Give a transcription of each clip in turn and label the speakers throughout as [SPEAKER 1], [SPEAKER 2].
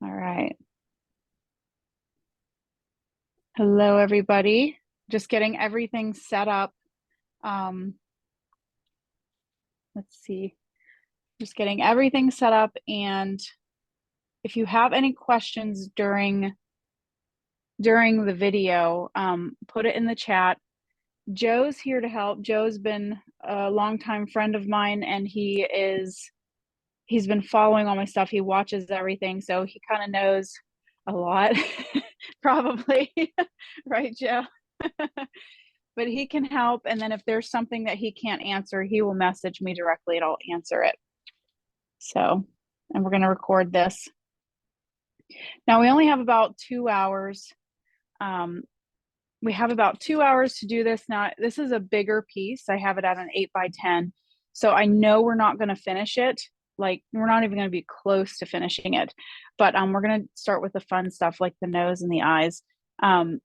[SPEAKER 1] All right. Hello, everybody. Just getting everything set up. Let's see. Just getting everything set up. And if you have any questions during the video, put it in the chat. Joe's here to help. Joe's been a longtime friend of mine, and he's been following all my stuff. He watches everything, so he kind of knows a lot, probably. Right, Joe? But he can help. And then if there's something that he can't answer, he will message me directly and I'll answer it. So, and we're going to record this. Now we only have about 2 hours. We have about 2 hours to do this. Now, this is a bigger piece. I have it at an 8x10. So I know we're not going to finish it. Like, we're not even going to be close to finishing it. But we're going to start with the fun stuff like the nose and the eyes. And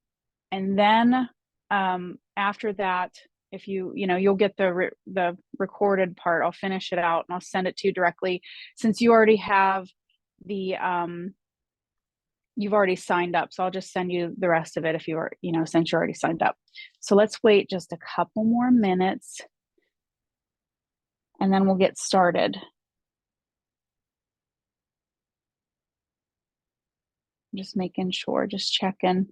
[SPEAKER 1] then after that, if you'll get the recorded part. I'll finish it out and I'll send it to you directly, since you already have the you've already signed up. So I'll just send you the rest of it if you are, since you're already signed up. So let's wait just a couple more minutes and then we'll get started. Just making sure, just checking.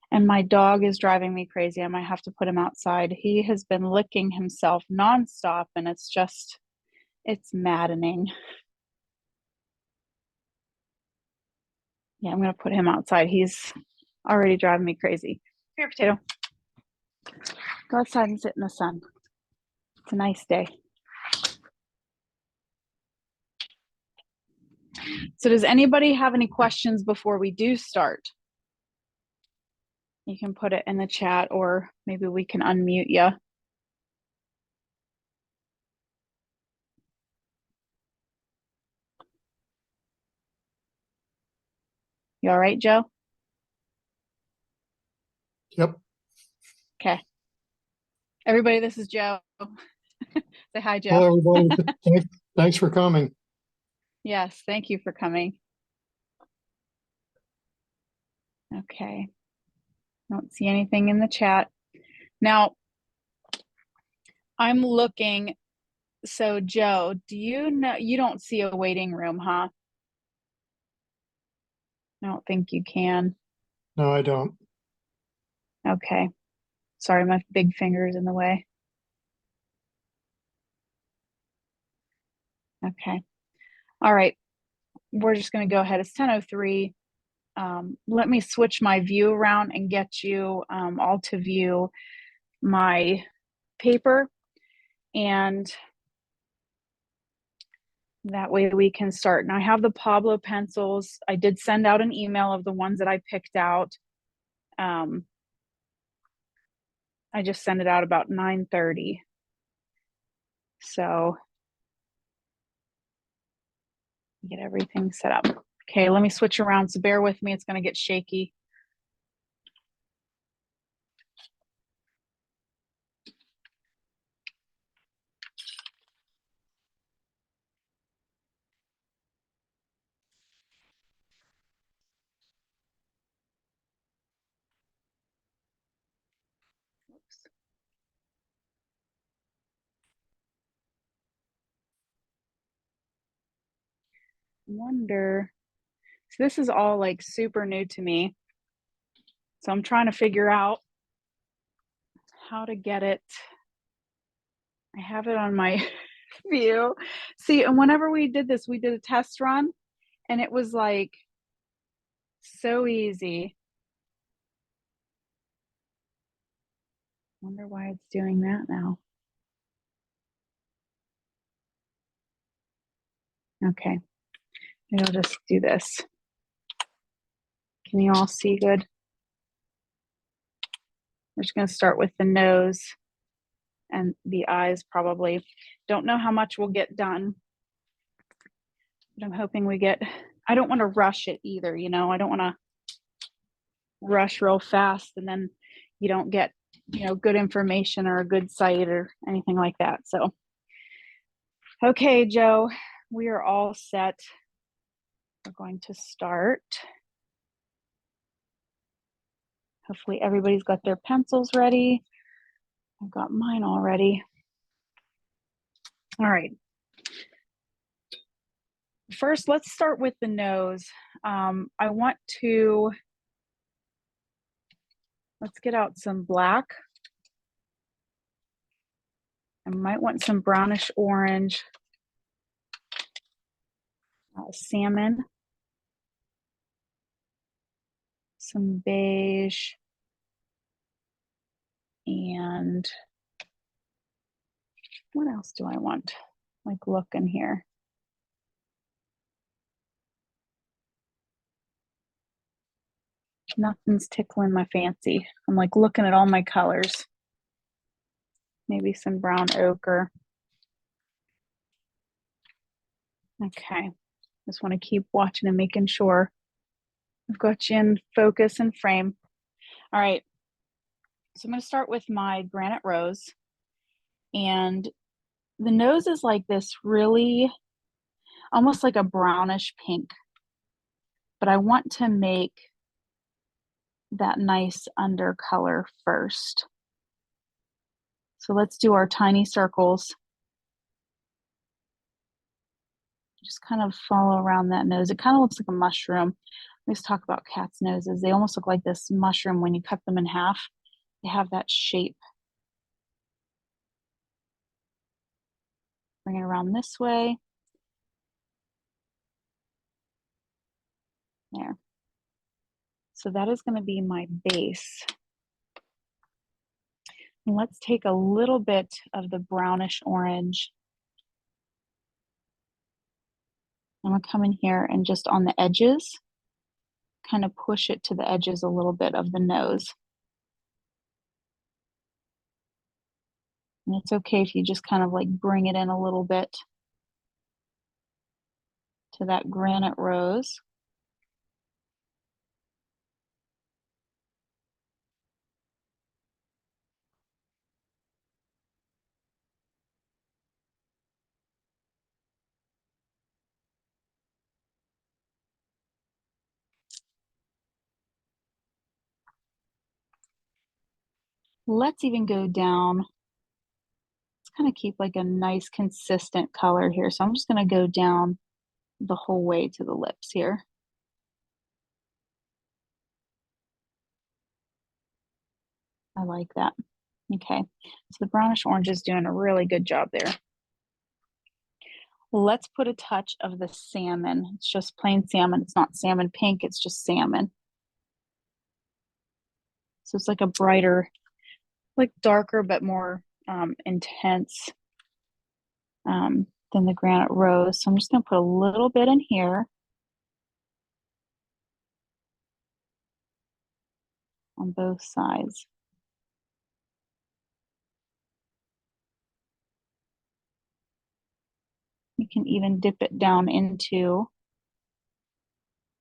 [SPEAKER 1] And my dog is driving me crazy. I might have to put him outside. He has been licking himself nonstop, and it's maddening. Yeah, I'm going to put him outside. He's already driving me crazy. Here, Potato. Go outside and sit in the sun. It's a nice day. So does anybody have any questions before we do start? You can put it in the chat, or maybe we can unmute you. You all right, Joe?
[SPEAKER 2] Yep.
[SPEAKER 1] Okay. Everybody, this is Joe. Say hi, Joe.
[SPEAKER 2] Hello, everybody. Thanks for coming.
[SPEAKER 1] Yes, thank you for coming. Okay. Don't see anything in the chat. Now, I'm looking. So, Joe, do you know, you don't see a waiting room, huh? I don't think you can.
[SPEAKER 2] No, I don't.
[SPEAKER 1] Okay. Sorry, my big finger's in the way. Okay. All right. We're just going to go ahead. It's 10:03. Let me switch my view around and get you all to view my paper, and that way we can start. Now I have the Pablo pencils. I did send out an email of the ones that I picked out. I just sent it out about 9:30. So get everything set up. Okay, let me switch around. So bear with me. It's going to get shaky. Oops. Wonder. So this is all like super new to me. So I'm trying to figure out how to get it. I have it on my view. See, and whenever we did this, we did a test run and it was like so easy. Wonder why it's doing that now. Okay, maybe I'll just do this. Can you all see good? We're just going to start with the nose and the eyes probably. Don't know how much we'll get done, but I'm hoping we get, I don't want to rush it either, I don't want to rush real fast and then you don't get, good information or a good site or anything like that. So, okay, Joe, we are all set. We're going to start. Hopefully everybody's got their pencils ready. I've got mine already. All right. First, let's start with the nose. I want to, let's get out some black. I might want some brownish orange, salmon, some beige, and what else do I want? Like, look in here. Nothing's tickling my fancy. I'm like looking at all my colors. Maybe some brown ochre. Okay. Just want to keep watching and making sure I've got you in focus and frame. All right. So I'm going to start with my granite rose. And the nose is like this really, almost like a brownish pink. But I want to make that nice undercolor first. So let's do our tiny circles. Just kind of follow around that nose. It kind of looks like a mushroom. We always talk about cats' noses. They almost look like this mushroom when you cut them in half. They have that shape. Bring it around this way. There. So that is going to be my base. And let's take a little bit of the brownish orange. I'm going to come in here and just on the edges, kind of push it to the edges a little bit of the nose. And it's okay if you just kind of like bring it in a little bit to that granite rose. Let's even go down. Let's kind of keep like a nice consistent color here. So I'm just going to go down the whole way to the lips here. I like that. Okay, so the brownish orange is doing a really good job there. Let's put a touch of the salmon. It's just plain salmon. It's not salmon pink, it's just salmon. So it's like a brighter, like darker, but more intense than the granite rose. So I'm just going to put a little bit in here on both sides. You can even dip it down into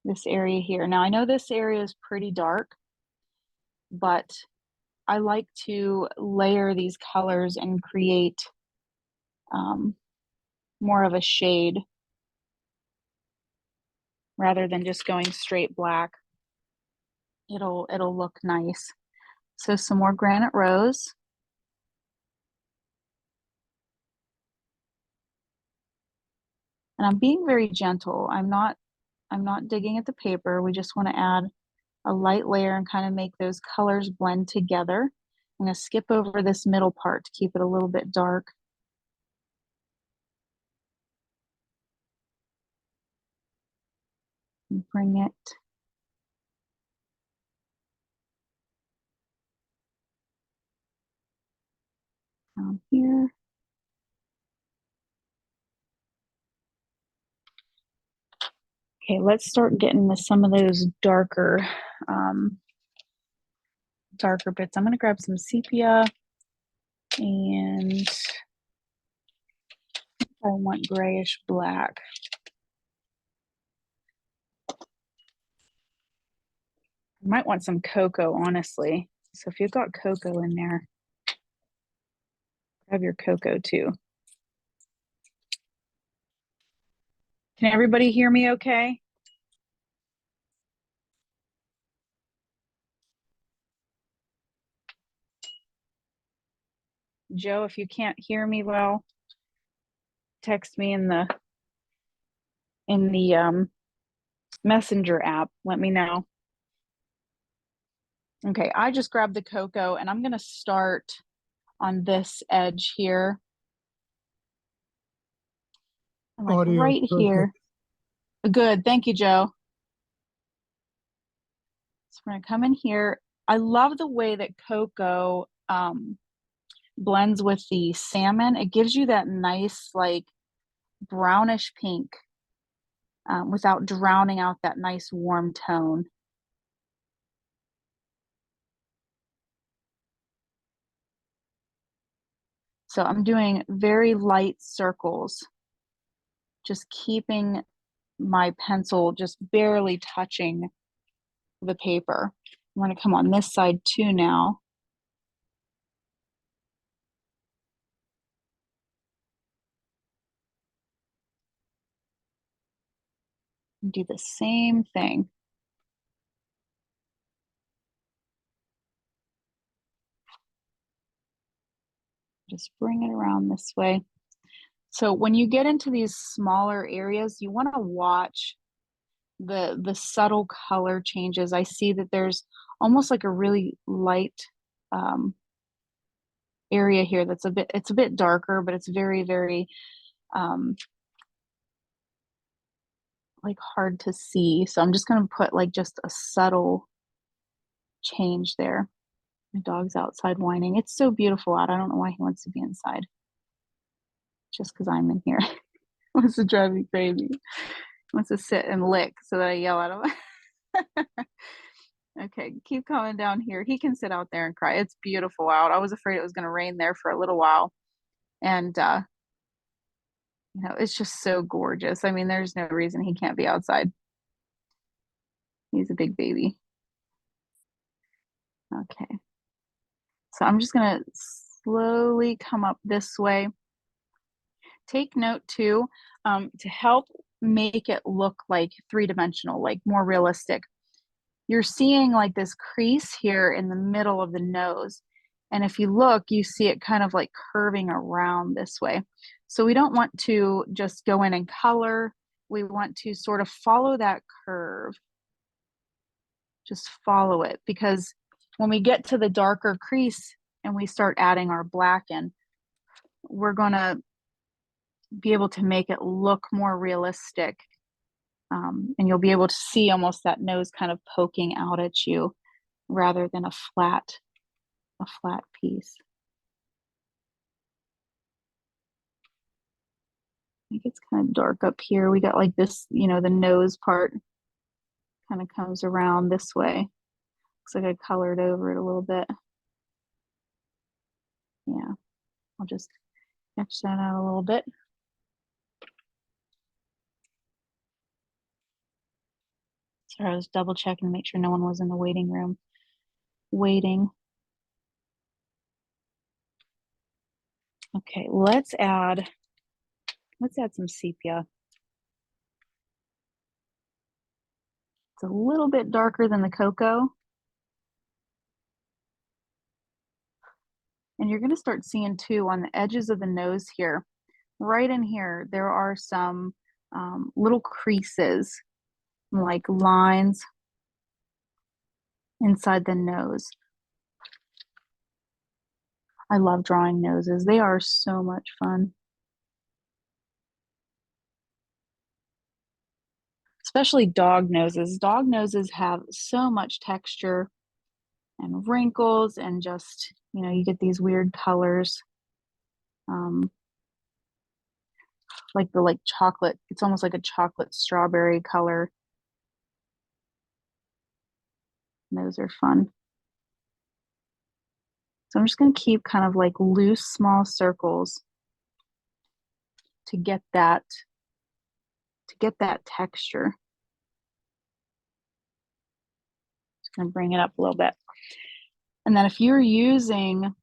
[SPEAKER 1] this area here. Now I know this area is pretty dark, but I like to layer these colors and create more of a shade rather than just going straight black. It'll look nice. So some more granite rose. And I'm being very gentle. I'm not digging at the paper. We just want to add a light layer and kind of make those colors blend together. I'm going to skip over this middle part to keep it a little bit dark. And bring it down here. Okay, let's start getting to some of those darker darker bits. I'm going to grab some sepia and I want grayish black. I might want some cocoa, honestly. So if you've got cocoa in there, grab your cocoa too. Can everybody hear me okay? Joe, if you can't hear me well, text me in the messenger app. Let me know. Okay, I just grabbed the cocoa and I'm gonna start on this edge here. I'm like
[SPEAKER 2] Audio is
[SPEAKER 1] right here.
[SPEAKER 2] perfect.
[SPEAKER 1] Good, thank you, Joe. So we're gonna come in here. I love the way that cocoa blends with the salmon. It gives you that nice like brownish pink without drowning out that nice warm tone. So I'm doing very light circles, just keeping my pencil just barely touching the paper. I'm going to come on this side too now. And do the same thing. Just bring it around this way. So when you get into these smaller areas, you want to watch the subtle color changes. I see that there's almost like a really light area here that's it's a bit darker, but it's very, very like hard to see. So I'm just going to put like just a subtle change there. My dog's outside whining. It's so beautiful out. I don't know why he wants to be inside. Just because I'm in here. He wants to drive me crazy. He wants to sit and lick so that I yell at him. Okay, keep coming down here. He can sit out there and cry. It's beautiful out. I was afraid it was going to rain there for a little while. And it's just so gorgeous. I mean, there's no reason he can't be outside. He's a big baby. Okay. So I'm just going to slowly come up this way. Take note too, to help make it look like three-dimensional, like more realistic. You're seeing like this crease here in the middle of the nose. And if you look, you see it kind of like curving around this way. So we don't want to just go in and color. We want to sort of follow that curve. Just follow it, because when we get to the darker crease and we start adding our black in, we're going to be able to make it look more realistic. And you'll be able to see almost that nose kind of poking out at you rather than a flat piece. I think it's kind of dark up here. We got like this, the nose part kind of comes around this way. Looks like I colored over it a little bit. Yeah, I'll just sketch that out a little bit. Sorry, I was double checking to make sure no one was in the waiting room waiting. Okay, let's add some sepia. It's a little bit darker than the cocoa. And you're going to start seeing too on the edges of the nose here, right in here, there are some little creases, like lines inside the nose. I love drawing noses. They are so much fun. Especially dog noses. Dog noses have so much texture and wrinkles, and just, you get these weird colors. Like the chocolate, it's almost like a chocolate strawberry color. Those are fun. So I'm just going to keep kind of like loose, small circles to get that texture. Just going to bring it up a little bit. And then if you're using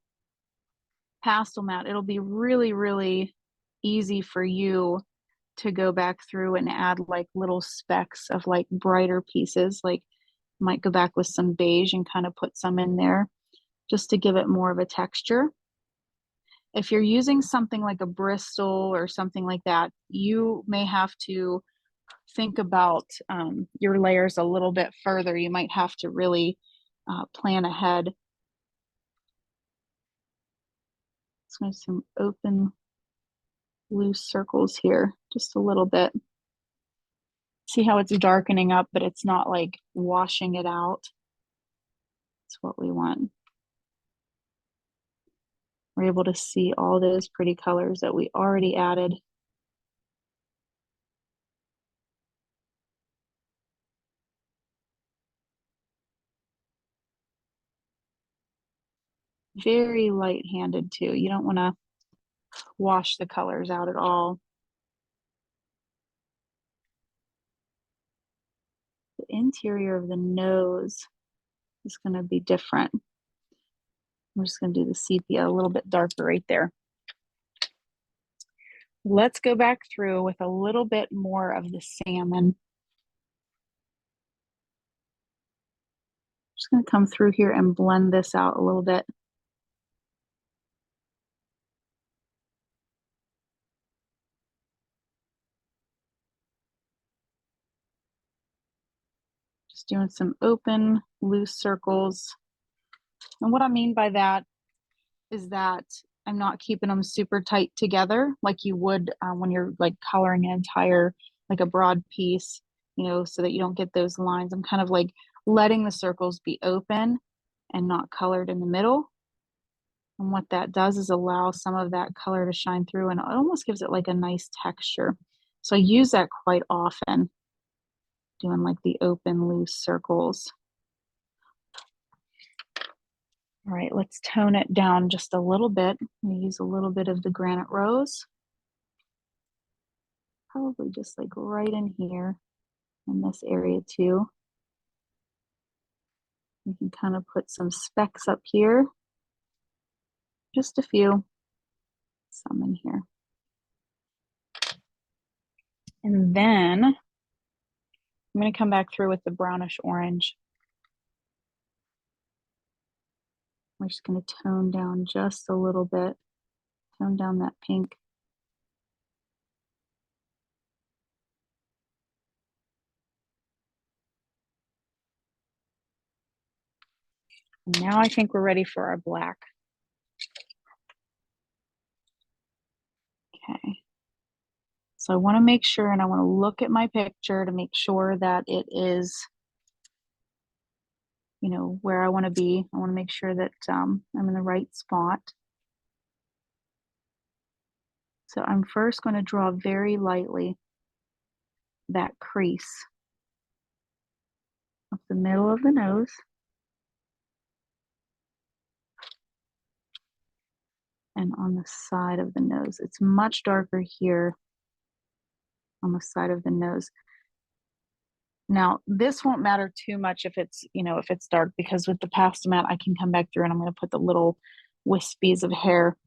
[SPEAKER 1] pastel mat, it'll be really, really easy for you to go back through and add like little specks of like brighter pieces. Like might go back with some beige and kind of put some in there just to give it more of a texture. If you're using something like a Bristol or something like that, you may have to think about your layers a little bit further. You might have to really plan ahead. Let's make some open, loose circles here, just a little bit. See how it's darkening up, but it's not like washing it out. That's what we want. We're able to see all those pretty colors that we already added. Very light-handed too. You don't want to wash the colors out at all. The interior of the nose is going to be different. I'm just going to do the sepia a little bit darker right there. Let's go back through with a little bit more of the salmon. Just going to come through here and blend this out a little bit. Just doing some open, loose circles. And what I mean by that is that I'm not keeping them super tight together like you would when you're like coloring an entire, like a broad piece, you know, so that you don't get those lines. I'm kind of like letting the circles be open and not colored in the middle. And what that does is allow some of that color to shine through, and it almost gives it like a nice texture. So I use that quite often, doing like the open, loose circles. All right, let's tone it down just a little bit. I'm gonna use a little bit of the granite rose. Probably just like right in here in this area too. You can kind of put some specks up here. Just a few. Some in here. And then I'm going to come back through with the brownish orange. We're just going to tone down just a little bit. Tone down that pink. And now I think we're ready for our black. Okay. So I want to make sure, and I want to look at my picture to make sure that it is, you know, where I want to be. I want to make sure that I'm in the right spot. So I'm first going to draw very lightly that crease up the middle of the nose. And on the side of the nose. It's much darker here on the side of the nose. Now, this won't matter too much if it's, you know, if it's dark, because with the pasta mat, I can come back through and I'm going to put the little wispies of hair.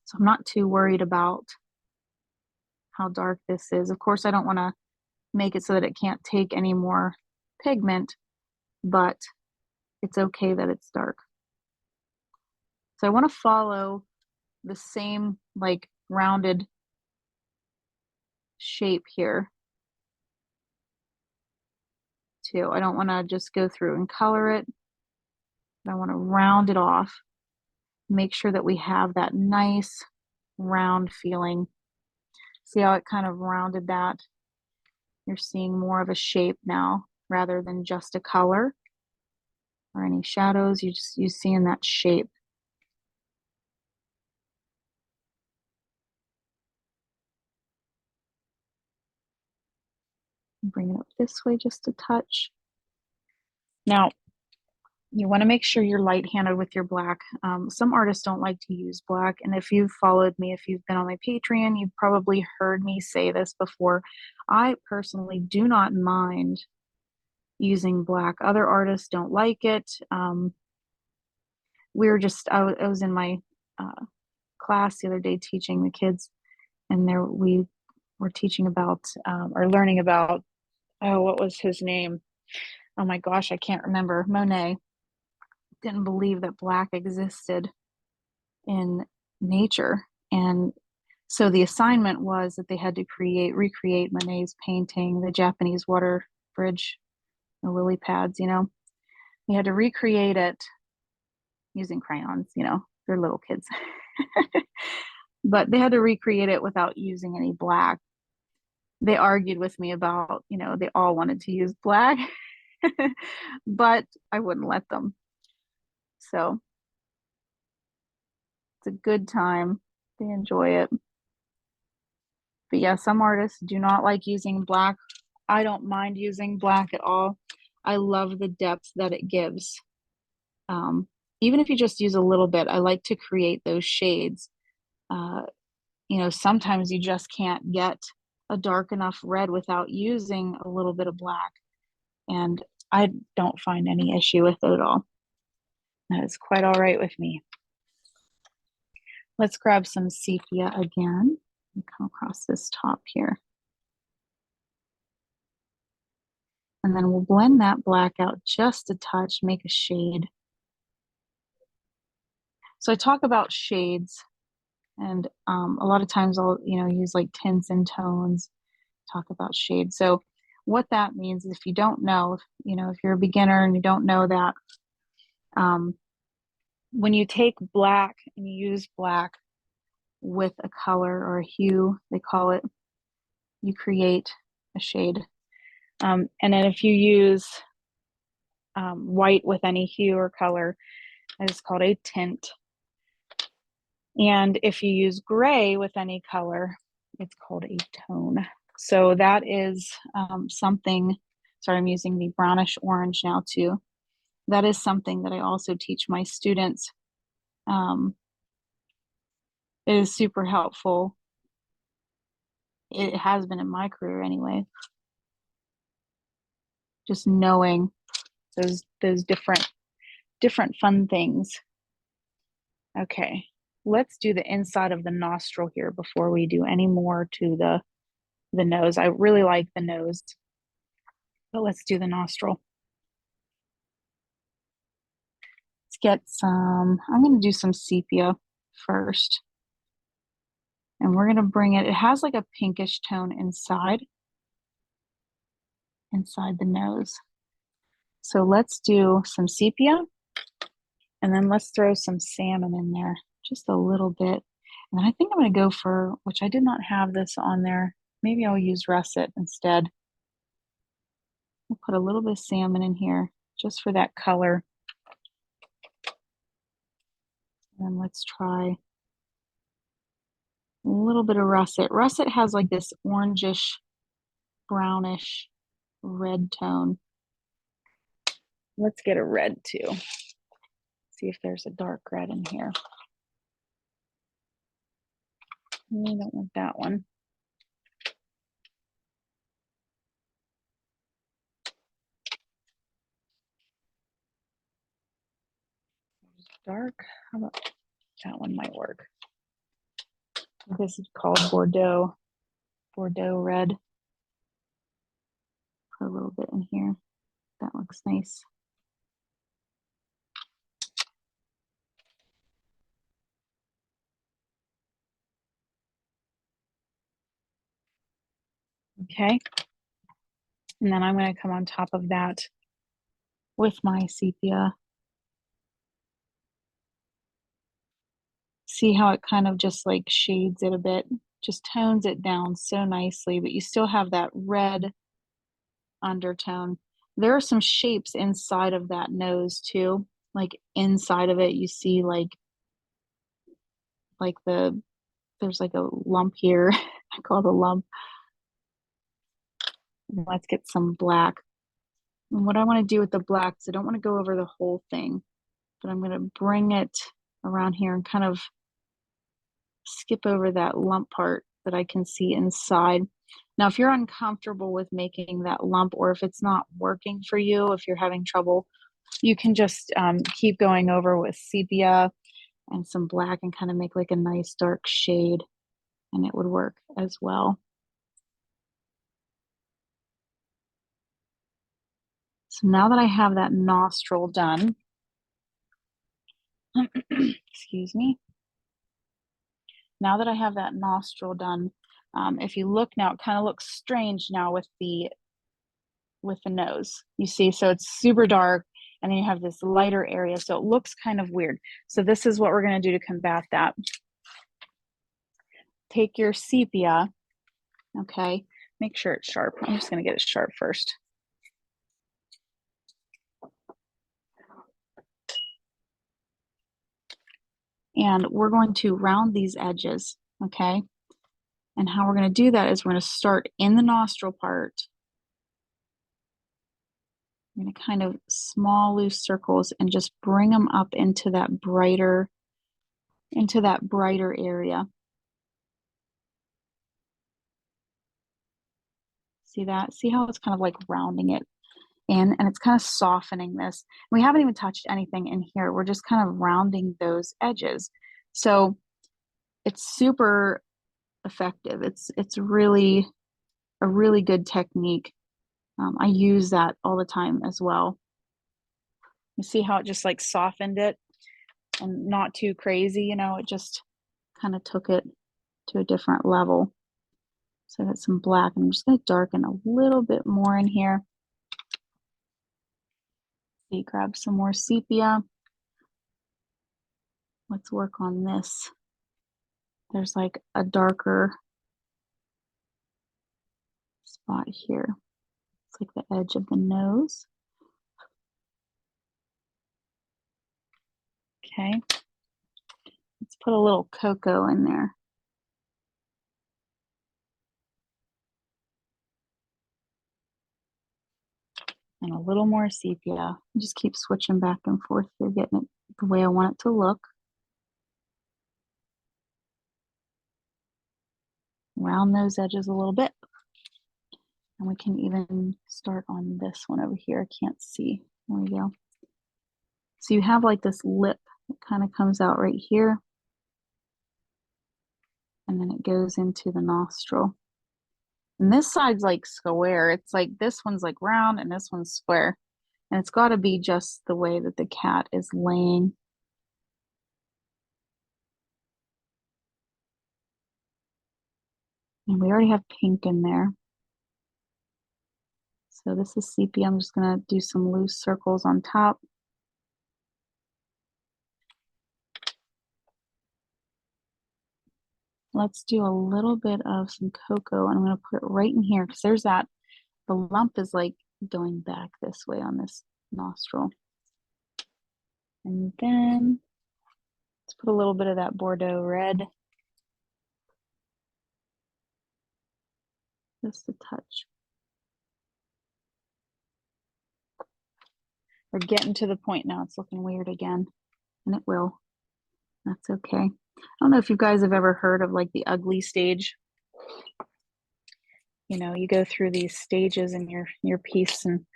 [SPEAKER 1] So I'm not too worried about how dark this is. Of course, I don't want to make it so that it can't take any more pigment, but it's okay that it's dark. So I want to follow the same like rounded shape here too. I don't want to just go through and color it. I want to round it off. Make sure that we have that nice round feeling. See how it kind of rounded that? You're seeing more of a shape now rather than just a color or any shadows. You seeing that shape. Bring it up this way just a touch. Now, you want to make sure you're light-handed with your black. Some artists don't like to use black, and if you've followed me, if you've been on my Patreon, you've probably heard me say this before. I personally do not mind using black. Other artists don't like it. I was in my class the other day teaching the kids, and we were teaching about or learning about, oh, what was his name? Oh my gosh, I can't remember. Monet. Didn't believe that black existed in nature. And so the assignment was that they had to recreate Monet's painting, the Japanese water bridge, the lily pads, They had to recreate it using crayons, they're little kids. But they had to recreate it without using any black. They argued with me about, they all wanted to use black, but I wouldn't let them. So it's a good time. They enjoy it. But yeah, some artists do not like using black. I don't mind using black at all. I love the depth that it gives. Um, Even if you just use a little bit, I like to create those shades. Uh, Sometimes you just can't get a dark enough red without using a little bit of black. And I don't find any issue with it at all. That is quite all right with me. Let's grab some sepia again and come across this top here. And then we'll blend that black out just a touch, make a shade. So I talk about shades, and a lot of times I'll, use like tints and tones, talk about shades. So what that means is if you don't know, if you're a beginner and you don't know that, when you take black and you use black with a color or a hue, they call it, you create a shade. And then if you use white with any hue or color, it's called a tint. And if you use gray with any color, it's called a tone. So that is something, sorry, I'm using the brownish orange now too. That is something that I also teach my students. It is super helpful. It has been in my career anyway. Just knowing those different fun things. Okay, let's do the inside of the nostril here before we do any more to the nose. I really like the nose, but let's do the nostril. Let's get some, I'm going to do some sepia first. And we're going to bring it has like a pinkish tone inside the nose. So let's do some sepia, and then let's throw some salmon in there, just a little bit. And then I think I'm going to go for, which I did not have this on there, maybe I'll use russet instead. We'll put a little bit of salmon in here just for that color. And then let's try a little bit of russet. Russet has like this orangish, brownish, red tone. Let's get a red too. See if there's a dark red in here. We don't want that one. Dark. How about that one might work. This is called Bordeaux red. Put a little bit in here. That looks nice. Okay. And then I'm going to come on top of that with my sepia. See how it kind of just like shades it a bit, just tones it down so nicely, but you still have that red undertone. There are some shapes inside of that nose too. Like inside of it, you see like there's like a lump here. I call it a lump. Let's get some black. And what I want to do with the black is I don't want to go over the whole thing, but I'm going to bring it around here and kind of skip over that lump part that I can see inside. Now, if you're uncomfortable with making that lump, or if it's not working for you, if you're having trouble, you can just keep going over with sepia and some black and kind of make like a nice dark shade, and it would work as well. So now that I have that nostril done, excuse me, now that I have that nostril done, if you look now, it kind of looks strange now with the nose. You see, so it's super dark, and then you have this lighter area, so it looks kind of weird. So this is what we're going to do to combat that. Take your sepia, okay, make sure it's sharp. I'm just going to get it sharp first. And we're going to round these edges, okay? And how we're going to do that is we're going to start in the nostril part. I'm going to kind of small loose circles and just bring them up into that brighter area. See that? See how it's kind of like rounding it in, and it's kind of softening this. We haven't even touched anything in here. We're just kind of rounding those edges. So it's super effective. It's really a really good technique. I use that all the time as well. You see how it just like softened it and not too crazy, you know, it just kind of took it to a different level. So I got some black, and I'm just going to darken a little bit more in here. See, grab some more sepia. Let's work on this. There's like a darker spot here. It's like the edge of the nose. Okay. Let's put a little cocoa in there. And a little more sepia. Just keep switching back and forth here, getting it the way I want it to look. Round those edges a little bit. And we can even start on this one over here. I can't see. There we go. So you have like this lip that kind of comes out right here. And then it goes into the nostril. And this side's like square. It's like this one's like round and this one's square. And it's got to be just the way that the cat is laying. And we already have pink in there. So this is sepia. I'm just going to do some loose circles on top. Let's do a little bit of some cocoa, and I'm going to put it right in here because there's that, the lump is like going back this way on this nostril. And then let's put a little bit of that Bordeaux red. Just a touch. We're getting to the point now. It's looking weird again, and it will. That's okay. I don't know if you guys have ever heard of like the ugly stage. You know, you go through these stages in your piece, and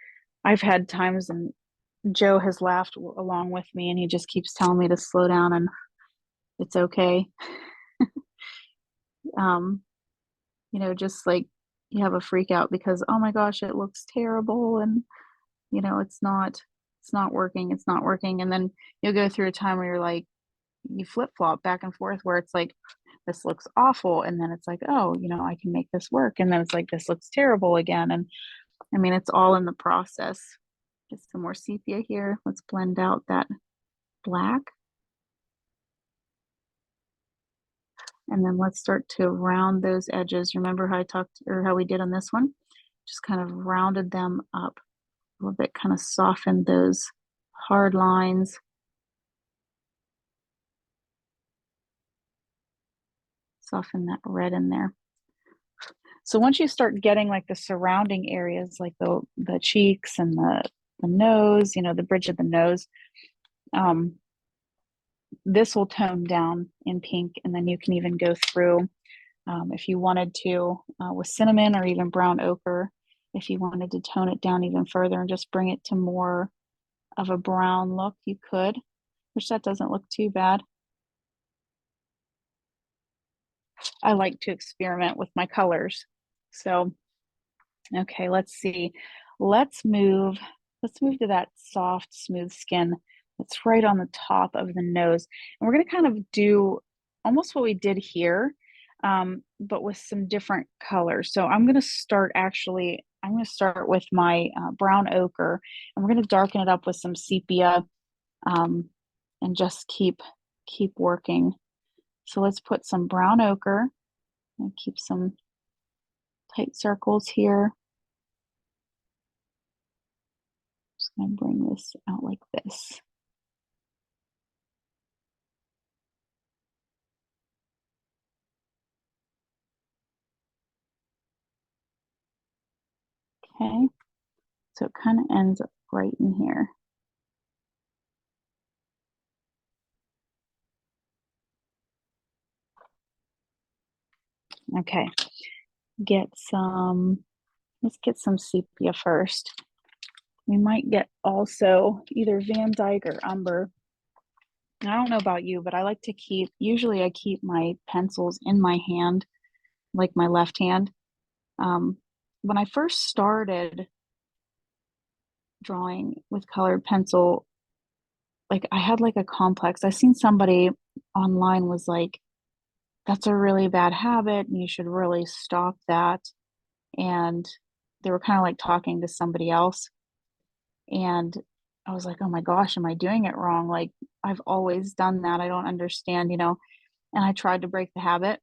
[SPEAKER 1] I've had times, and Joe has laughed along with me, and he just keeps telling me to slow down, and it's okay. You know, just like you have a freak out because, oh my gosh, it looks terrible, and you know, it's not working, it's not working. And then you'll go through a time where you're like, you flip-flop back and forth where it's like, this looks awful, and then it's like, oh, you know, I can make this work, and then it's like, this looks terrible again. And I mean, it's all in the process. Get some more sepia here. Let's blend out that black. And then let's start to round those edges. Remember how I talked, or how we did on this one? Just kind of rounded them up a little bit, kind of softened those hard lines. Soften that red in there. So once you start getting like the surrounding areas, like the cheeks and the nose, you know, the bridge of the nose, this will tone down in pink, and then you can even go through, if you wanted to, with cinnamon or even brown ochre, if you wanted to tone it down even further and just bring it to more of a brown look, you could, which that doesn't look too bad. I like to experiment with my colors. So, okay, let's see. Let's move to that soft, smooth skin that's right on the top of the nose. And we're going to kind of do almost what we did here, but with some different colors. So I'm going to start with my brown ochre, and we're going to darken it up with some sepia, um, and just keep working. So let's put some brown ochre and keep some tight circles here. Just going to bring this out like this. Okay, so it kind of ends up right in here. Okay, let's get some sepia first. We might get also either Van Dyke or umber. I don't know about you, but usually I keep my pencils in my hand, like my left hand. When I first started drawing with colored pencil, like I had like a complex. I seen somebody online was like, that's a really bad habit and you should really stop that. And they were kind of like talking to somebody else. And I was like, oh my gosh, am I doing it wrong? Like, I've always done that. I don't understand, you know. And I tried to break the habit,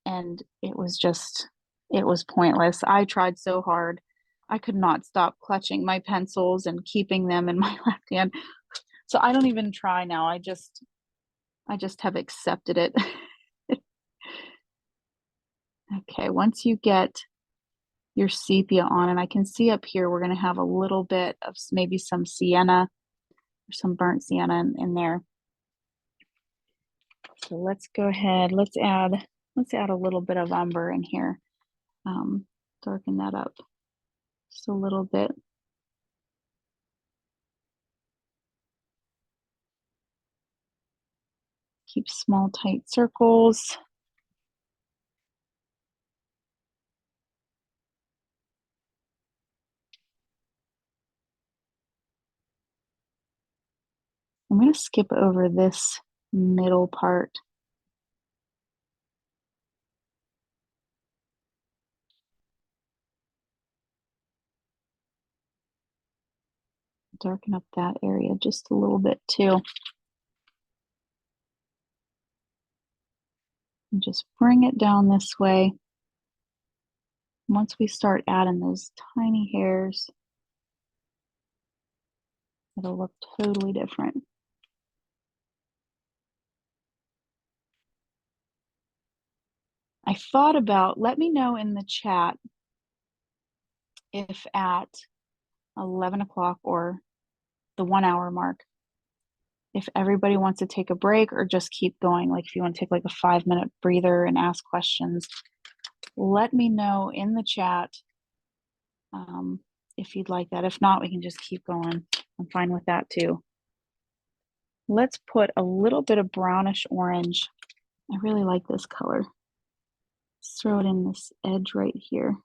[SPEAKER 1] and it was pointless. I tried so hard. I could not stop clutching my pencils and keeping them in my left hand. So I don't even try now. I just have accepted it. Okay, once you get your sepia on, and I can see up here, we're going to have a little bit of maybe some sienna or some burnt sienna in there. So let's go ahead, let's add a little bit of umber in here. Darken that up just a little bit. Keep small, tight circles. I'm going to skip over this middle part. Darken up that area just a little bit too. And just bring it down this way. Once we start adding those tiny hairs, it'll look totally different. I thought about, let me know in the chat if at 11 o'clock or the 1 hour mark, if everybody wants to take a break or just keep going. Like if you want to take like a 5-minute breather and ask questions, let me know in the chat if you'd like that. If not, we can just keep going. I'm fine with that too. Let's put a little bit of brownish orange. I really like this color. Let's throw it in this edge right here.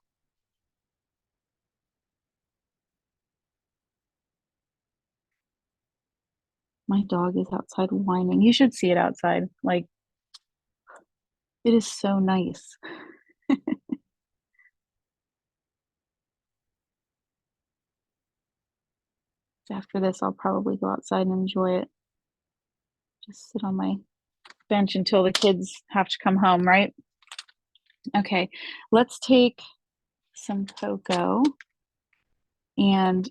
[SPEAKER 1] My dog is outside whining. You should see it outside. Like, it is so nice. After this, I'll probably go outside and enjoy it. Just sit on my bench until the kids have to come home, right? Okay, let's take some cocoa, and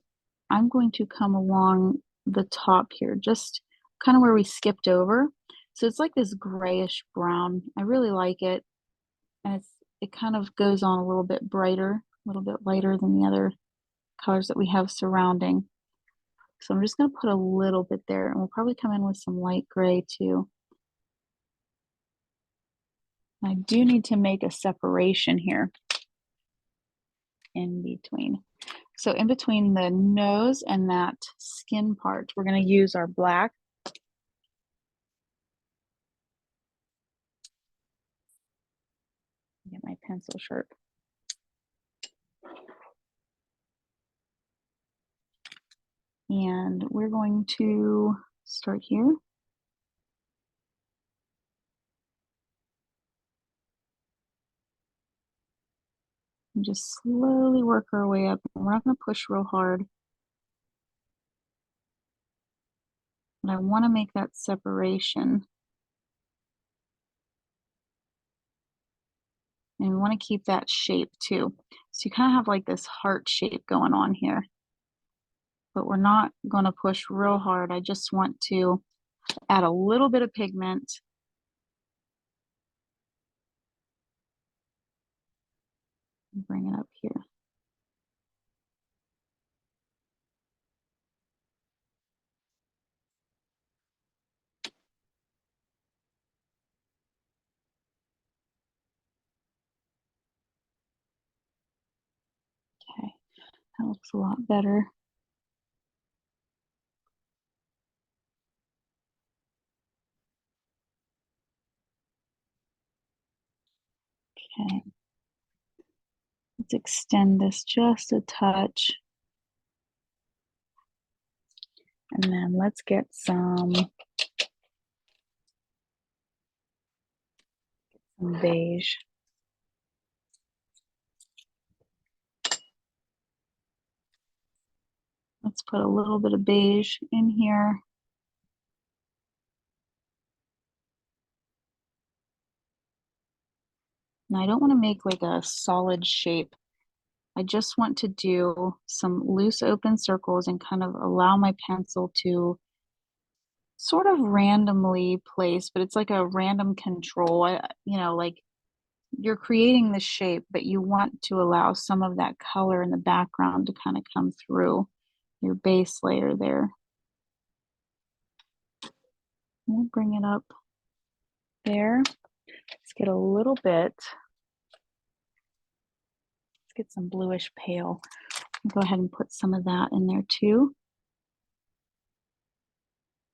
[SPEAKER 1] I'm going to come along the top here, just kind of where we skipped over. So it's like this grayish brown. I really like it. And it kind of goes on a little bit brighter, a little bit lighter than the other colors that we have surrounding. So I'm just going to put a little bit there, and we'll probably come in with some light gray too. I do need to make a separation here in between. So in between the nose and that skin part, we're going to use our black. Get my pencil sharp. And we're going to start here. And just slowly work our way up. We're not going to push real hard. But I want to make that separation. And we want to keep that shape too. So you kind of have like this heart shape going on here. But we're not going to push real hard. I just want to add a little bit of pigment. Bring it up here. Okay, that looks a lot better. Okay, let's extend this just a touch. And then let's get some beige. Let's put a little bit of beige in here. Now I don't want to make like a solid shape. I just want to do some loose open circles and kind of allow my pencil to sort of randomly place, but it's like a random control. Like you're creating the shape, but you want to allow some of that color in the background to kind of come through your base layer there. We'll bring it up there. Let's get a little bit. Let's get some bluish pale. Go ahead and put some of that in there too.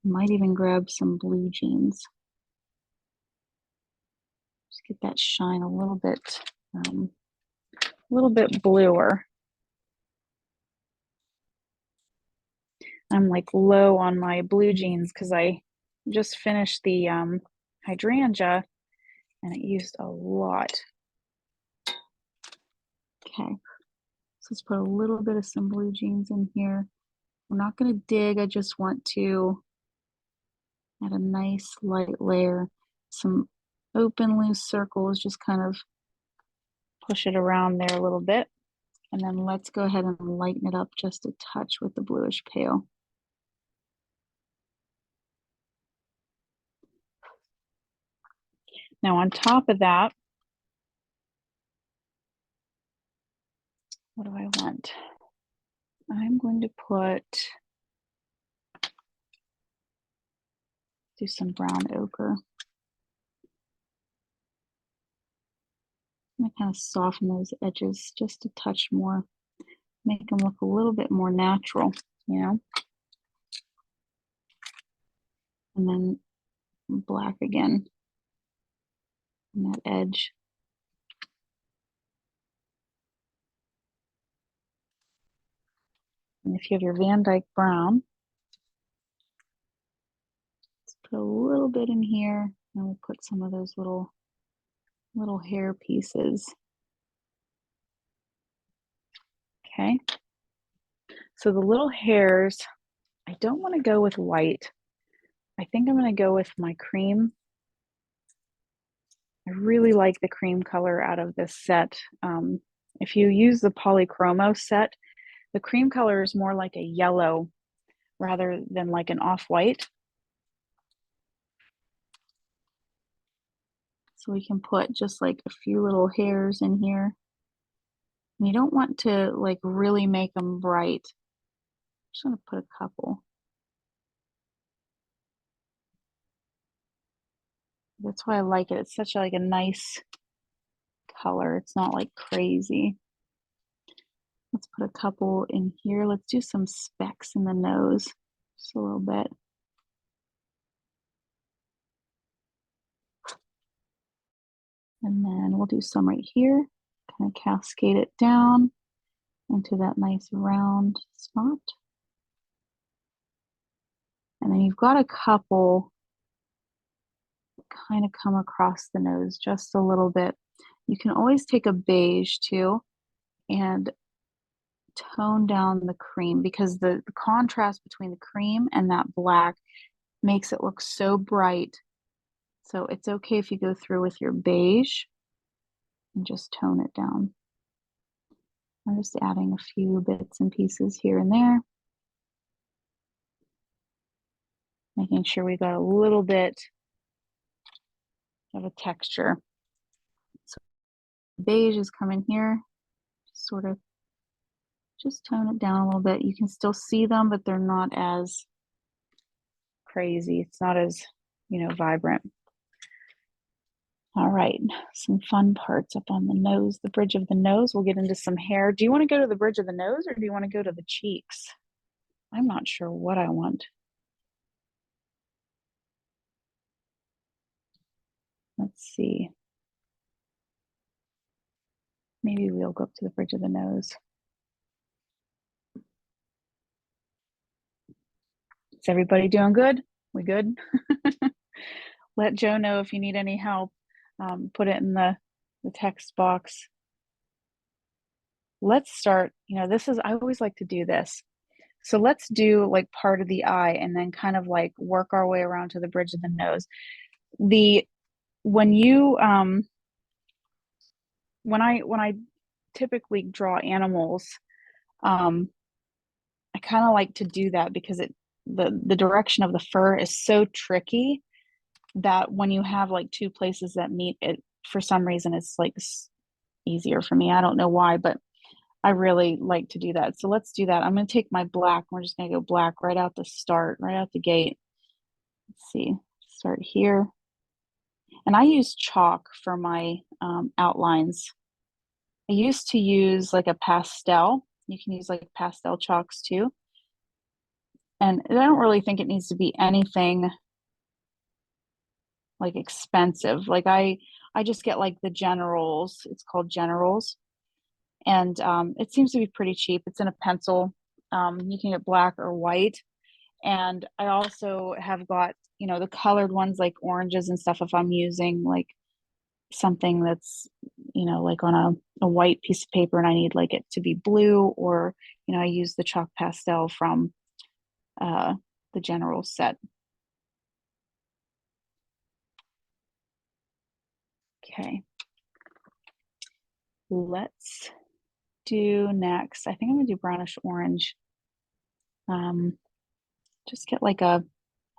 [SPEAKER 1] Might even grab some blue jeans. Just get that shine a little bit bluer. I'm like low on my blue jeans because I just finished the hydrangea and it used a lot. Okay, so let's put a little bit of some blue jeans in here. We're not going to dig. I just want to add a nice light layer, some open loose circles, just kind of push it around there a little bit. And then let's go ahead and lighten it up just a touch with the bluish pale. Now on top of that, what do I want? I'm going to do some brown ochre. I'm going to kind of soften those edges just a touch more, make them look a little bit more natural, And then black again on that edge. And if you have your Van Dyke brown, let's put a little bit in here, and we'll put some of those little hair pieces. Okay. So the little hairs, I don't want to go with white. I think I'm going to go with my cream. I really like the cream color out of this set. If you use the Polychromo set, the cream color is more like a yellow rather than like an off-white. So we can put just like a few little hairs in here. And you don't want to like really make them bright. I'm just going to put a couple. That's why I like it. It's such a nice color. It's not like crazy. Let's put a couple in here. Let's do some specks in the nose, just a little bit. And then we'll do some right here, kind of cascade it down into that nice round spot. And then you've got a couple kind of come across the nose just a little bit. You can always take a beige too and tone down the cream because the contrast between the cream and that black makes it look so bright. So it's okay if you go through with your beige and just tone it down. I'm just adding a few bits and pieces here and there, making sure we got a little bit of a texture. So beige is coming here, sort of just tone it down a little bit. You can still see them, but they're not as crazy. It's not as, vibrant. All right, some fun parts up on the nose, the bridge of the nose. We'll get into some hair. Do you want to go to the bridge of the nose or do you want to go to the cheeks? I'm not sure what I want. Let's see. Maybe we'll go up to the bridge of the nose. Is everybody doing good? We good? Let Joe know if you need any help. Put it in the text box. Let's start, I always like to do this. So let's do like part of the eye and then kind of like work our way around to the bridge of the nose. When you when I typically draw animals, I kind of like to do that because the direction of the fur is so tricky that when you have like two places that meet, it for some reason it's like easier for me. I don't know why, but I really like to do that. So let's do that. I'm going to take my black. We're just going to go black right out the start, right out the gate. Let's see, start here. And I use chalk for my outlines. I used to use like a pastel. You can use like pastel chalks too. And I don't really think it needs to be anything like expensive. Like I just get like the generals. It's called generals. And it seems to be pretty cheap. It's in a pencil. You can get black or white. And I also have got, the colored ones like oranges and stuff if I'm using like something that's, like on a white piece of paper and I need like it to be blue, or, I use the chalk pastel from the general set. Okay. Let's do next. I think I'm gonna do brownish orange. Just get like a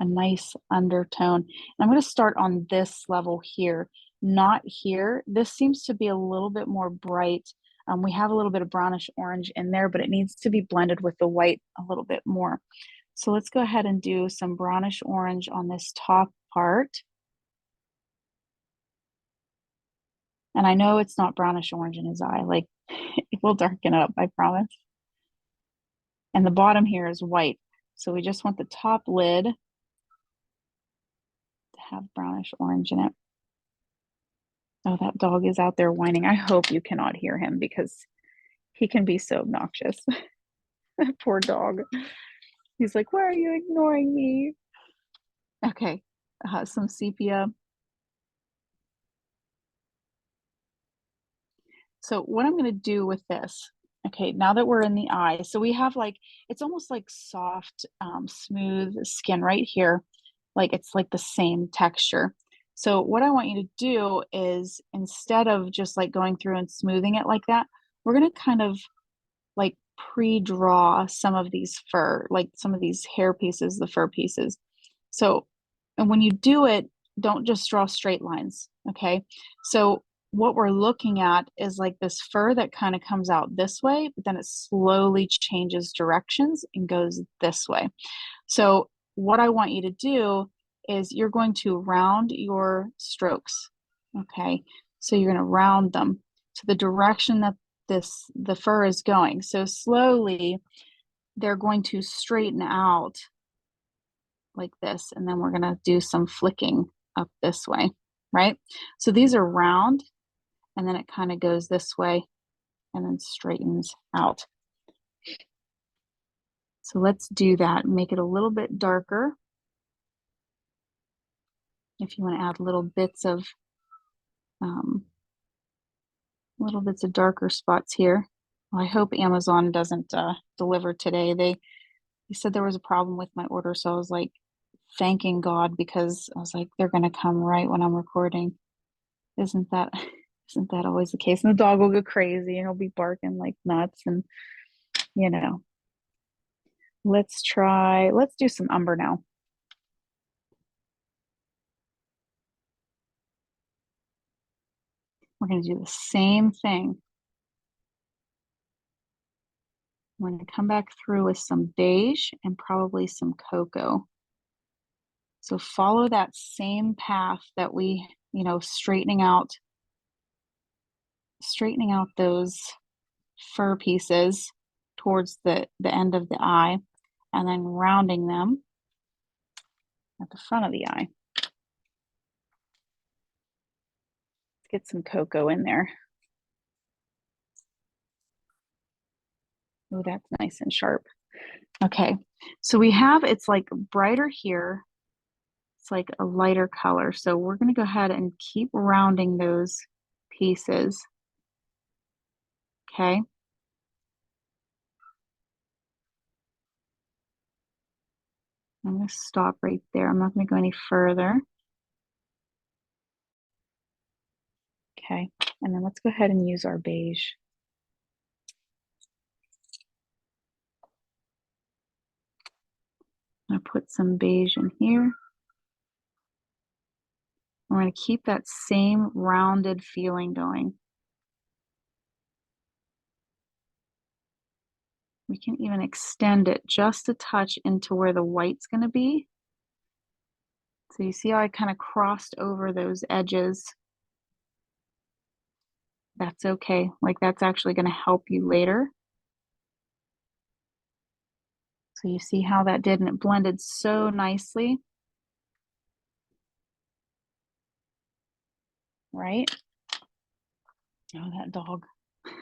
[SPEAKER 1] nice undertone. And I'm going to start on this level here, not here. This seems to be a little bit more bright. We have a little bit of brownish orange in there, but it needs to be blended with the white a little bit more. So let's go ahead and do some brownish orange on this top part. And I know it's not brownish orange in his eye, like it will darken up, I promise. And the bottom here is white. So we just want the top lid to have brownish orange in it. Oh, that dog is out there whining. I hope you cannot hear him because he can be so obnoxious. That poor dog. He's like, why are you ignoring me? Okay, some sepia. So what I'm going to do with this, okay, now that we're in the eye, so we have like, it's almost like soft, smooth skin right here. Like it's like the same texture. So what I want you to do is instead of just like going through and smoothing it like that, we're going to kind of like pre-draw some of these fur, like some of these hair pieces, the fur pieces. So, and when you do it, don't just draw straight lines, okay? So what we're looking at is like this fur that kind of comes out this way, but then it slowly changes directions and goes this way. So what I want you to do is you're going to round your strokes, okay? So you're going to round them to the direction that the fur is going. So slowly they're going to straighten out like this, and then we're going to do some flicking up this way, right? So these are round, and then it kind of goes this way and then straightens out. So let's do that. Make it a little bit darker. If you want to add little bits of darker spots here. Well, I hope Amazon doesn't deliver today. They said there was a problem with my order, so I was like thanking God because I was like, they're gonna come right when I'm recording. Isn't that isn't that always the case? And the dog will go crazy and he'll be barking like nuts and you know. Let's do some umber now. We're gonna do the same thing. We're gonna come back through with some beige and probably some cocoa. So follow that same path that we, straightening out those fur pieces towards the end of the eye and then rounding them at the front of the eye. Let's get some cocoa in there. Oh, that's nice and sharp. Okay, so it's like brighter here. It's like a lighter color. So we're going to go ahead and keep rounding those pieces. Okay. I'm going to stop right there. I'm not going to go any further. Okay. And then let's go ahead and use our beige. I'm going to put some beige in here. I'm going to keep that same rounded feeling going. We can even extend it just a touch into where the white's going to be. So you see how I kind of crossed over those edges? That's okay. Like that's actually going to help you later. So you see how that did, and it blended so nicely, right? Oh, that dog. Okay,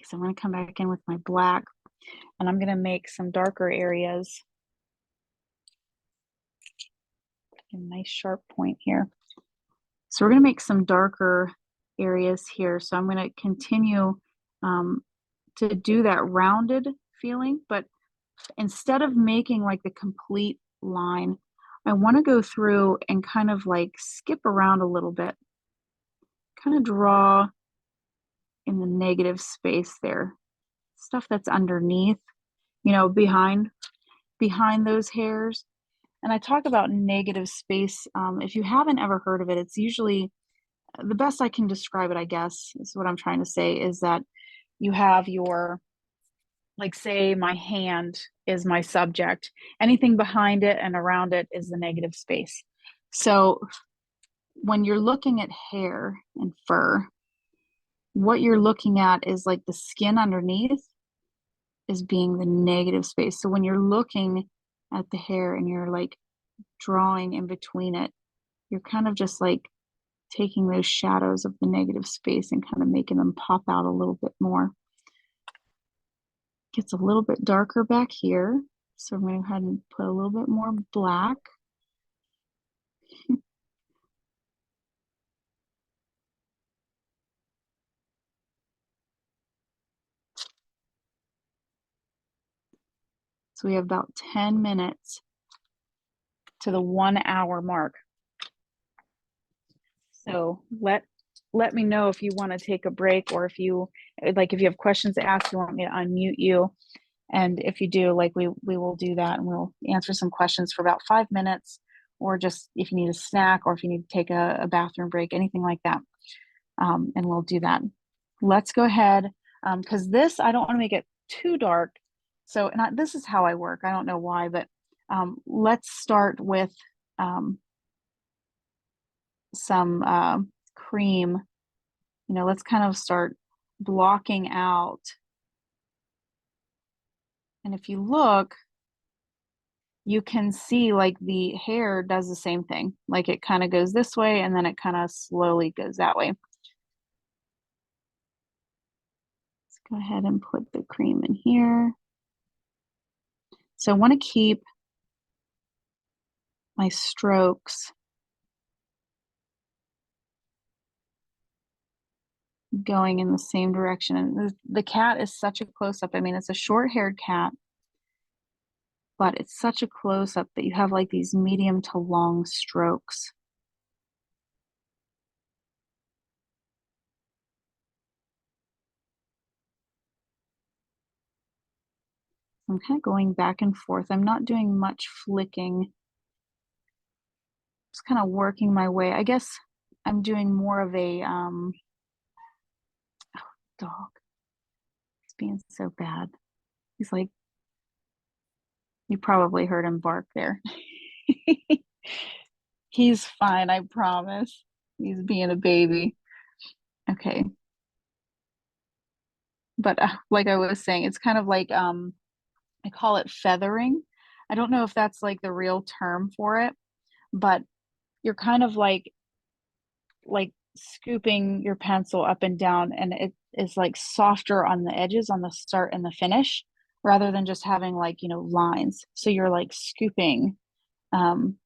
[SPEAKER 1] so I'm going to come back in with my black, and I'm going to make some darker areas. A nice sharp point here. So we're going to make some darker areas here. So I'm going to continue to do that rounded feeling, but instead of making like the complete line, I want to go through and kind of like skip around a little bit, kind of draw in the negative space there, stuff that's underneath, behind those hairs. And I talk about negative space. If you haven't ever heard of it, it's usually the best I can describe it, I guess, is what I'm trying to say, is that you have your, like, say my hand is my subject. Anything behind it and around it is the negative space. So when you're looking at hair and fur, what you're looking at is like the skin underneath is being the negative space. So when you're looking at the hair and you're like drawing in between it, you're kind of just like taking those shadows of the negative space and kind of making them pop out a little bit more. Gets a little bit darker back here. So I'm going to go ahead and put a little bit more black. So we have about 10 minutes to the 1 hour mark. So let me know if you want to take a break, or if you have questions to ask, you want me to unmute you. And if you do, like, we will do that, and we'll answer some questions for about 5 minutes, or just if you need a snack, or if you need to take a bathroom break, anything like that. And we'll do that. Let's go ahead, because this, I don't want to make it too dark. So, this is how I work. I don't know why, but let's start with some cream. Let's kind of start blocking out. And if you look, you can see like the hair does the same thing. Like it kind of goes this way and then it kind of slowly goes that way. Let's go ahead and put the cream in here. So I want to keep my strokes going in the same direction. And the cat is such a close-up. I mean, it's a short-haired cat, but it's such a close-up that you have like these medium to long strokes. I'm kind of going back and forth. I'm not doing much flicking. Just kind of working my way. I guess I'm doing more of a dog. He's being so bad. He's like, you probably heard him bark there. He's fine, I promise. He's being a baby. Okay. But like I was saying, it's kind of like I call it feathering. I don't know if that's like the real term for it, but you're kind of like scooping your pencil up and down, and it is like softer on the edges on the start and the finish rather than just having like, lines. So you're like scooping um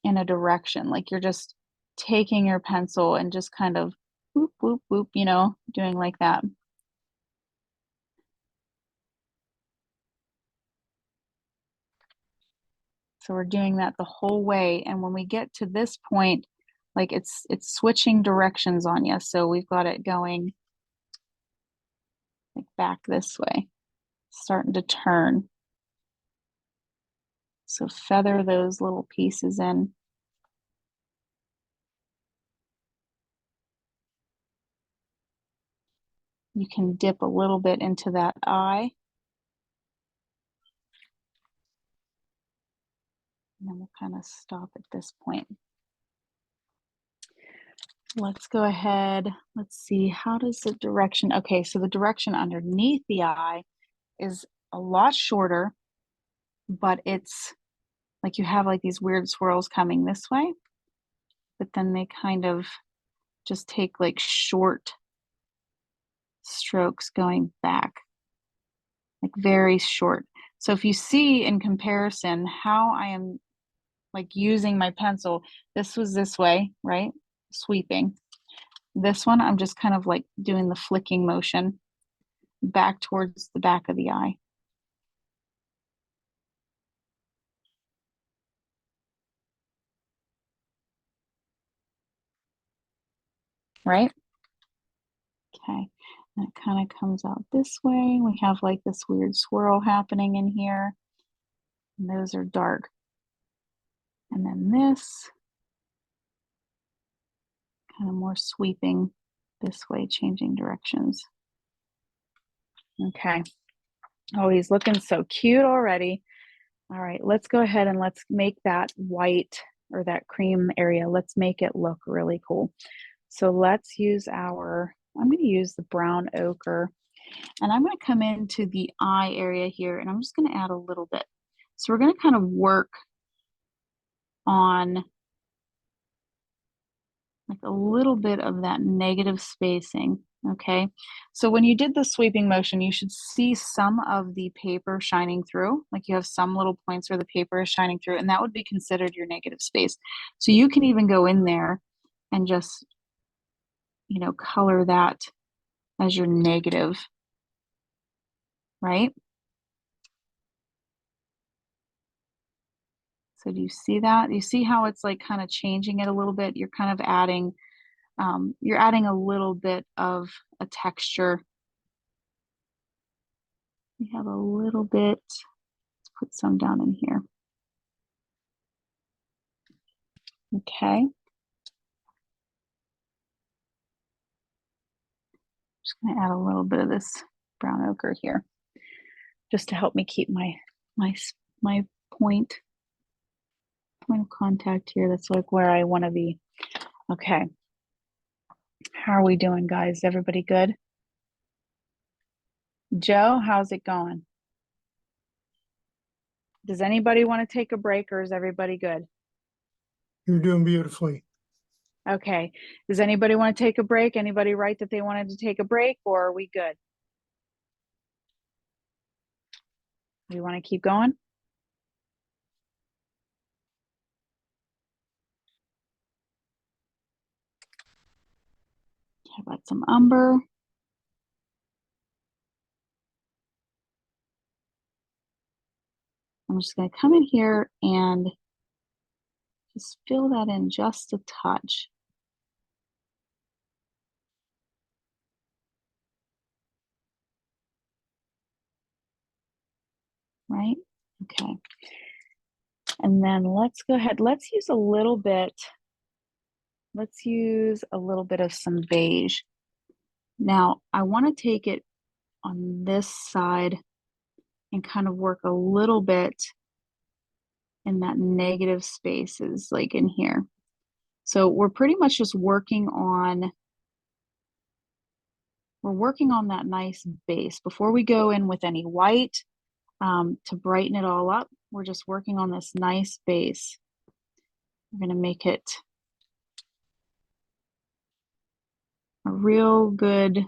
[SPEAKER 1] in a direction, like you're just taking your pencil and just kind of whoop whoop whoop, doing like that. So we're doing that the whole way. And when we get to this point, like it's switching directions on you. So we've got it going like back this way, starting to turn. So feather those little pieces in. You can dip a little bit into that eye. And then we'll kind of stop at this point. Let's go ahead. Let's see, how does the direction, okay, so the direction underneath the eye is a lot shorter, but it's like you have like these weird swirls coming this way, but then they kind of just take like short strokes going back, like very short. So if you see in comparison how I am like using my pencil, this was this way, right? Sweeping. This one, I'm just kind of like doing the flicking motion back towards the back of the eye. Right? Okay. And it kind of comes out this way. We have like this weird swirl happening in here. And those are dark. And then this kind of more sweeping this way, changing directions. Okay. Oh, he's looking so cute already. All right, let's go ahead and let's make that white or that cream area. Let's make it look really cool. So let's use I'm going to use the brown ochre, and I'm going to come into the eye area here, and I'm just going to add a little bit. So we're going to kind of work on like a little bit of that negative spacing. Okay, so when you did the sweeping motion, you should see some of the paper shining through, like you have some little points where the paper is shining through, and that would be considered your negative space. So you can even go in there and just, color that as your negative, right? So do you see that? You see how it's like kind of changing it a little bit? You're kind of you're adding a little bit of a texture. We have a little bit, let's put some down in here. Okay. Just gonna add a little bit of this brown ochre here, just to help me keep my my point of contact here. That's like where I want to be. Okay. How are we doing, guys? Everybody good? Joe, how's it going? Does anybody want to take a break, or is everybody good?
[SPEAKER 2] You're doing beautifully.
[SPEAKER 1] Okay. Does anybody want to take a break? Anybody write that they wanted to take a break, or are we good? We want to keep going? I've got some umber. I'm just going to come in here and just fill that in just a touch. Right? Okay. And then let's go ahead. Let's use a little bit of some beige. Now, I want to take it on this side and kind of work a little bit in that negative spaces, like in here. So we're pretty much just working on that nice base. Before we go in with any white to brighten it all up, we're just working on this nice base. We're going to make it a real good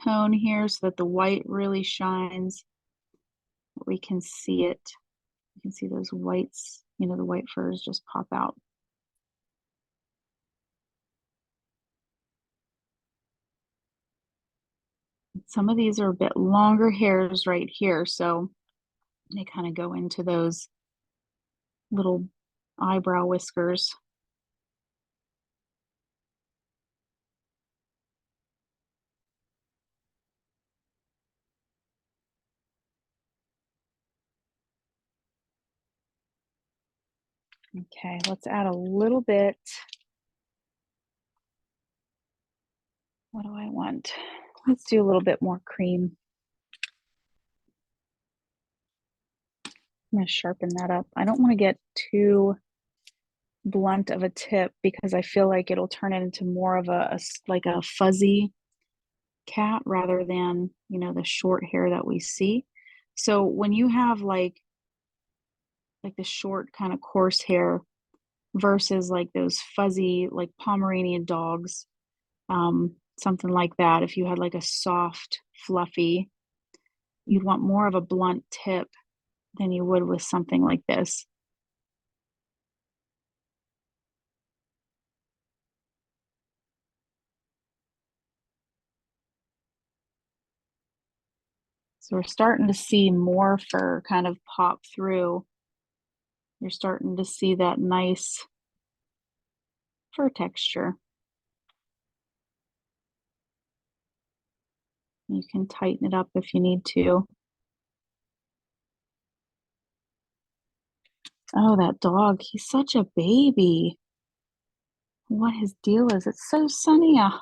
[SPEAKER 1] tone here so that the white really shines. We can see it. You can see those whites, the white furs just pop out. Some of these are a bit longer hairs right here, so they kind of go into those little eyebrow whiskers. Okay, let's add a little bit. What do I want? Let's do a little bit more cream. I'm going to sharpen that up. I don't want to get too blunt of a tip because I feel like it'll turn it into more of like a fuzzy cat rather than, the short hair that we see. So when you have like the short kind of coarse hair versus like those fuzzy like Pomeranian dogs, something like that, if you had like a soft, fluffy, you'd want more of a blunt tip than you would with something like this. So we're starting to see more fur kind of pop through. You're starting to see that nice fur texture. You can tighten it up if you need to. Oh, that dog, he's such a baby. What his deal is. It's so sunny out.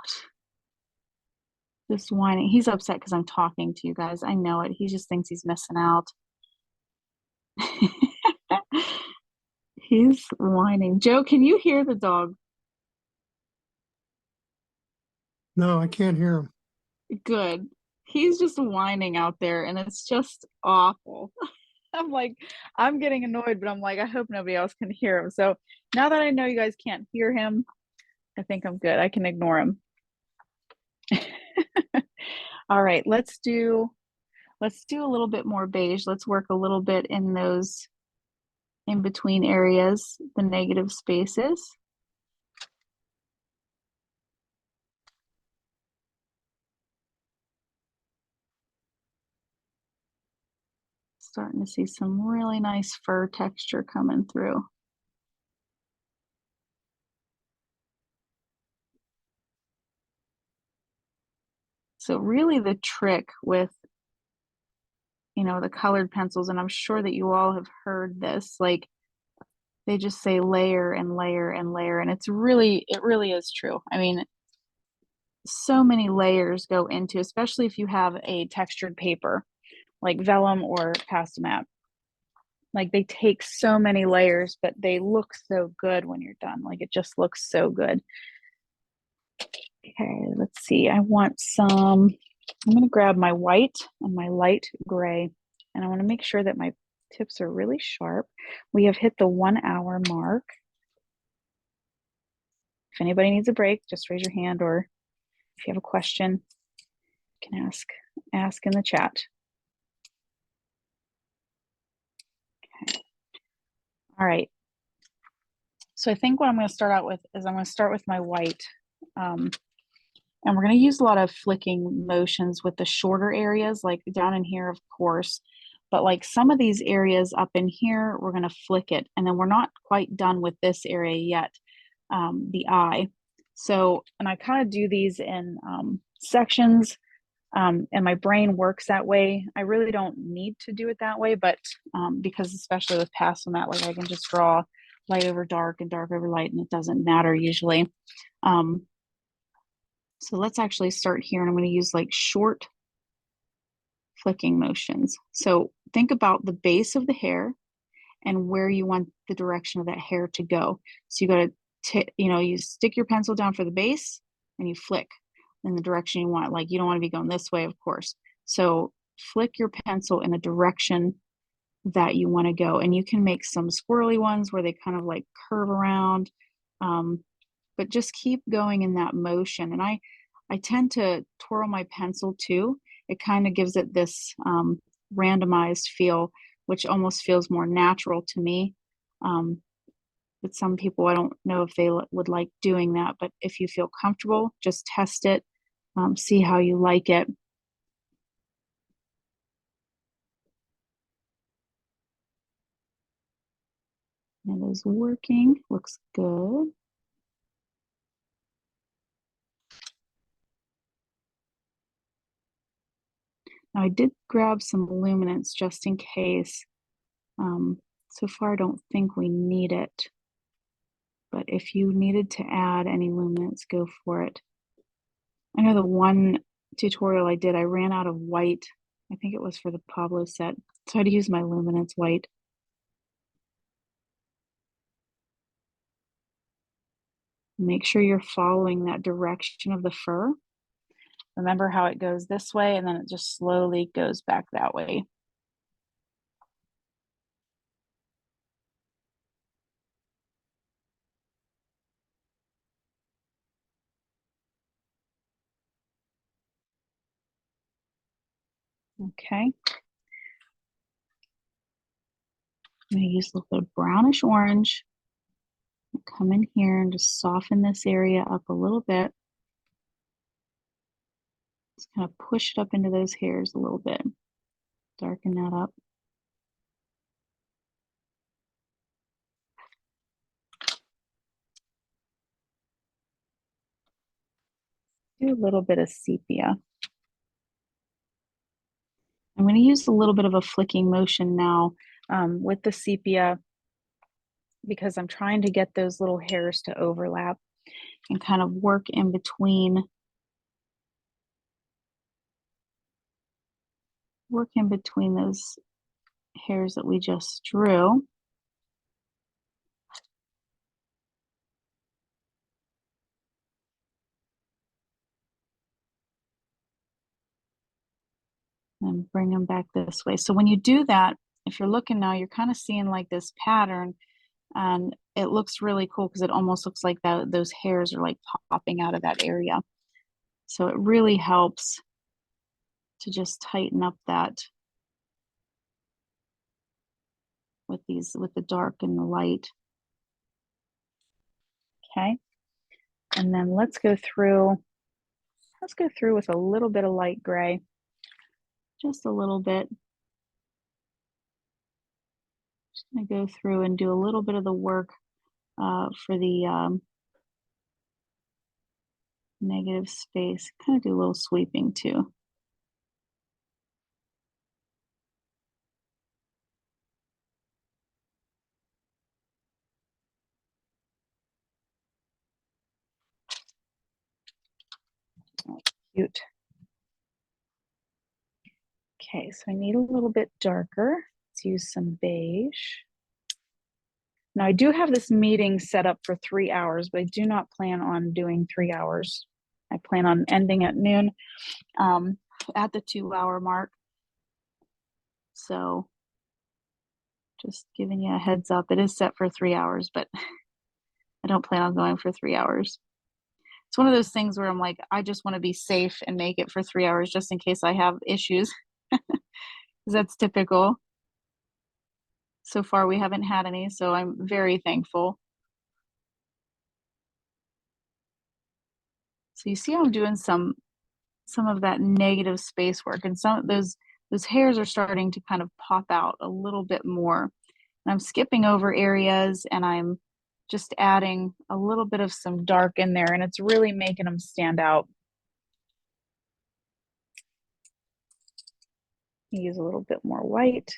[SPEAKER 1] Just whining. He's upset because I'm talking to you guys. I know it. He just thinks he's missing out. He's whining. Joe, can you hear the dog?
[SPEAKER 2] No, I can't hear him.
[SPEAKER 1] Good. He's just whining out there and it's just awful. I'm like, I'm getting annoyed, but I'm like, I hope nobody else can hear him. So now that I know you guys can't hear him, I think I'm good. I can ignore him. All right, let's do a little bit more beige. Let's work a little bit in those in between areas, the negative spaces. Starting to see some really nice fur texture coming through. So really the trick with, the colored pencils, and I'm sure that you all have heard this, like they just say layer and layer and layer, and it really is true. I mean, so many layers go into, especially if you have a textured paper like vellum or Pastel. Like they take so many layers, but they look so good when you're done. Like it just looks so good. Okay, let's see. I'm going to grab my white and my light gray, and I want to make sure that my tips are really sharp. We have hit the 1 hour mark. If anybody needs a break, just raise your hand, or if you have a question, you can ask in the chat. Okay. All right. So I think what I'm going to start out with is I'm going to start with my white. And we're going to use a lot of flicking motions with the shorter areas, like down in here, of course. But like some of these areas up in here, we're going to flick it. And then we're not quite done with this area yet, the eye. So, and I kind of do these in sections, and my brain works that way. I really don't need to do it that way, but because especially with Pastelmat, like I can just draw light over dark and dark over light, and it doesn't matter usually. So let's actually start here, and I'm going to use like short flicking motions. So think about the base of the hair and where you want the direction of that hair to go. So you got to, you stick your pencil down for the base and you flick in the direction you want. Like you don't want to be going this way, of course. So flick your pencil in the direction that you want to go. And you can make some squirrely ones where they kind of like curve around. But just keep going in that motion. And I tend to twirl my pencil too. It kind of gives it this randomized feel, which almost feels more natural to me. But some people, I don't know if they would like doing that, but if you feel comfortable, just test it, see how you like it. It is working, looks good. Now I did grab some luminance just in case. So far, I don't think we need it. But if you needed to add any luminance, go for it. I know the one tutorial I did, I ran out of white. I think it was for the Pablo set. So I had to use my luminance white. Make sure you're following that direction of the fur. Remember how it goes this way and then it just slowly goes back that way. Okay. I'm going to use a little bit of brownish orange. Come in here and just soften this area up a little bit. Just kind of push it up into those hairs a little bit. Darken that up. Do a little bit of sepia. I'm going to use a little bit of a flicking motion now with the sepia because I'm trying to get those little hairs to overlap and kind of work in between those hairs that we just drew. And bring them back this way. So when you do that, if you're looking now, you're kind of seeing like this pattern, and it looks really cool because it almost looks like those hairs are like popping out of that area. So it really helps to just tighten up that with the dark and the light. Okay. And then let's go through with a little bit of light gray, just a little bit. Just gonna go through and do a little bit of the work for the negative space. Kind of do a little sweeping too. Oh, cute. Okay, so I need a little bit darker. Let's use some beige. Now I do have this meeting set up for 3 hours, but I do not plan on doing 3 hours. I plan on ending at noon, at the 2-hour mark. So just giving you a heads up. It is set for 3 hours, but I don't plan on going for 3 hours. It's one of those things where I'm like, I just want to be safe and make it for 3 hours just in case I have issues. That's typical. So far, we haven't had any, so I'm very thankful. So you see I'm doing some of that negative space work, and some of those hairs are starting to kind of pop out a little bit more. And I'm skipping over areas and I'm just adding a little bit of some dark in there, and it's really making them stand out. Use a little bit more white.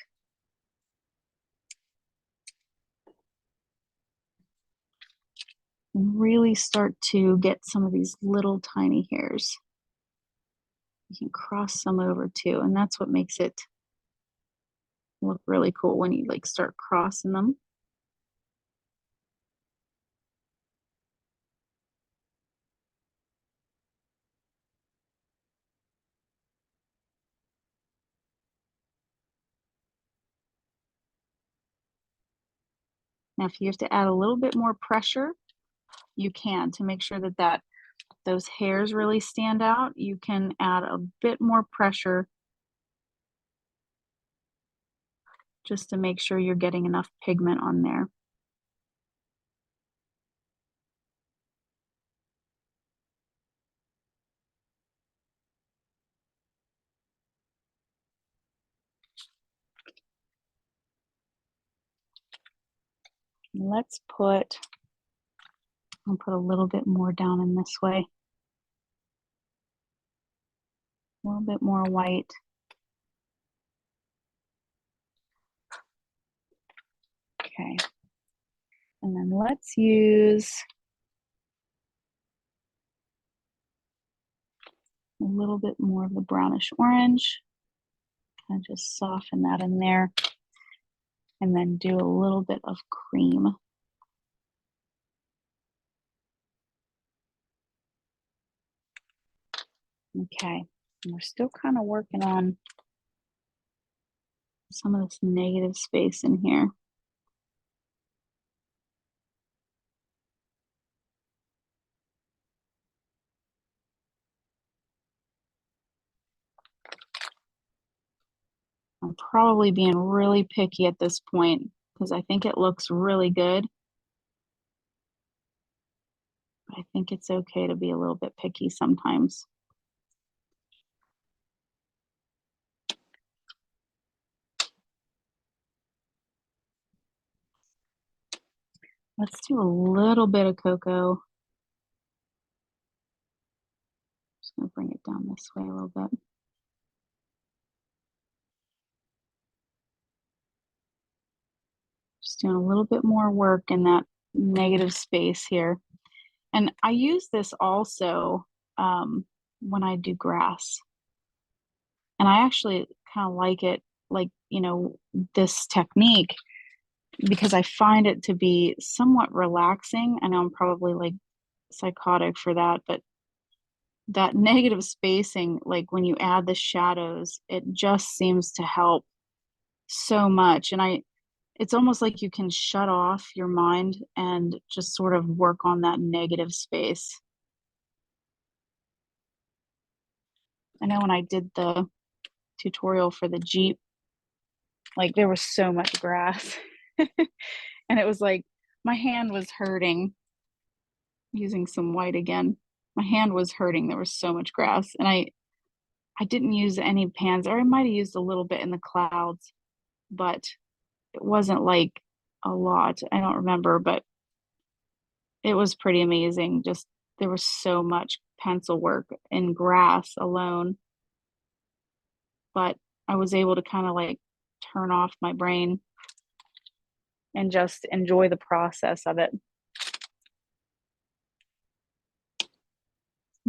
[SPEAKER 1] And really start to get some of these little tiny hairs. You can cross some over too, and that's what makes it look really cool when you like start crossing them. Now, if you have to add a little bit more pressure, you can, to make sure that those hairs really stand out. You can add a bit more pressure just to make sure you're getting enough pigment on there. Let's put, I'll put a little bit more down in this way. A little bit more white. Okay. And then let's use a little bit more of the brownish orange. Kind of just soften that in there. And then do a little bit of cream. Okay. And we're still kind of working on some of this negative space in here. I'm probably being really picky at this point because I think it looks really good. But I think it's okay to be a little bit picky sometimes. Let's do a little bit of cocoa. Just gonna bring it down this way a little bit. Just doing a little bit more work in that negative space here. And I use this also when I do grass. And I actually kind of like it, like, this technique, because I find it to be somewhat relaxing. I know I'm probably like psychotic for that, but that negative spacing, like when you add the shadows, it just seems to help so much. And it's almost like you can shut off your mind and just sort of work on that negative space. I know when I did the tutorial for the Jeep, like there was so much grass. And it was like my hand was hurting. Using some white again. My hand was hurting. There was so much grass. And I didn't use any pans, or I might have used a little bit in the clouds, but it wasn't like a lot. I don't remember, but it was pretty amazing. Just there was so much pencil work in grass alone, but I was able to kind of like turn off my brain and just enjoy the process of it. I'm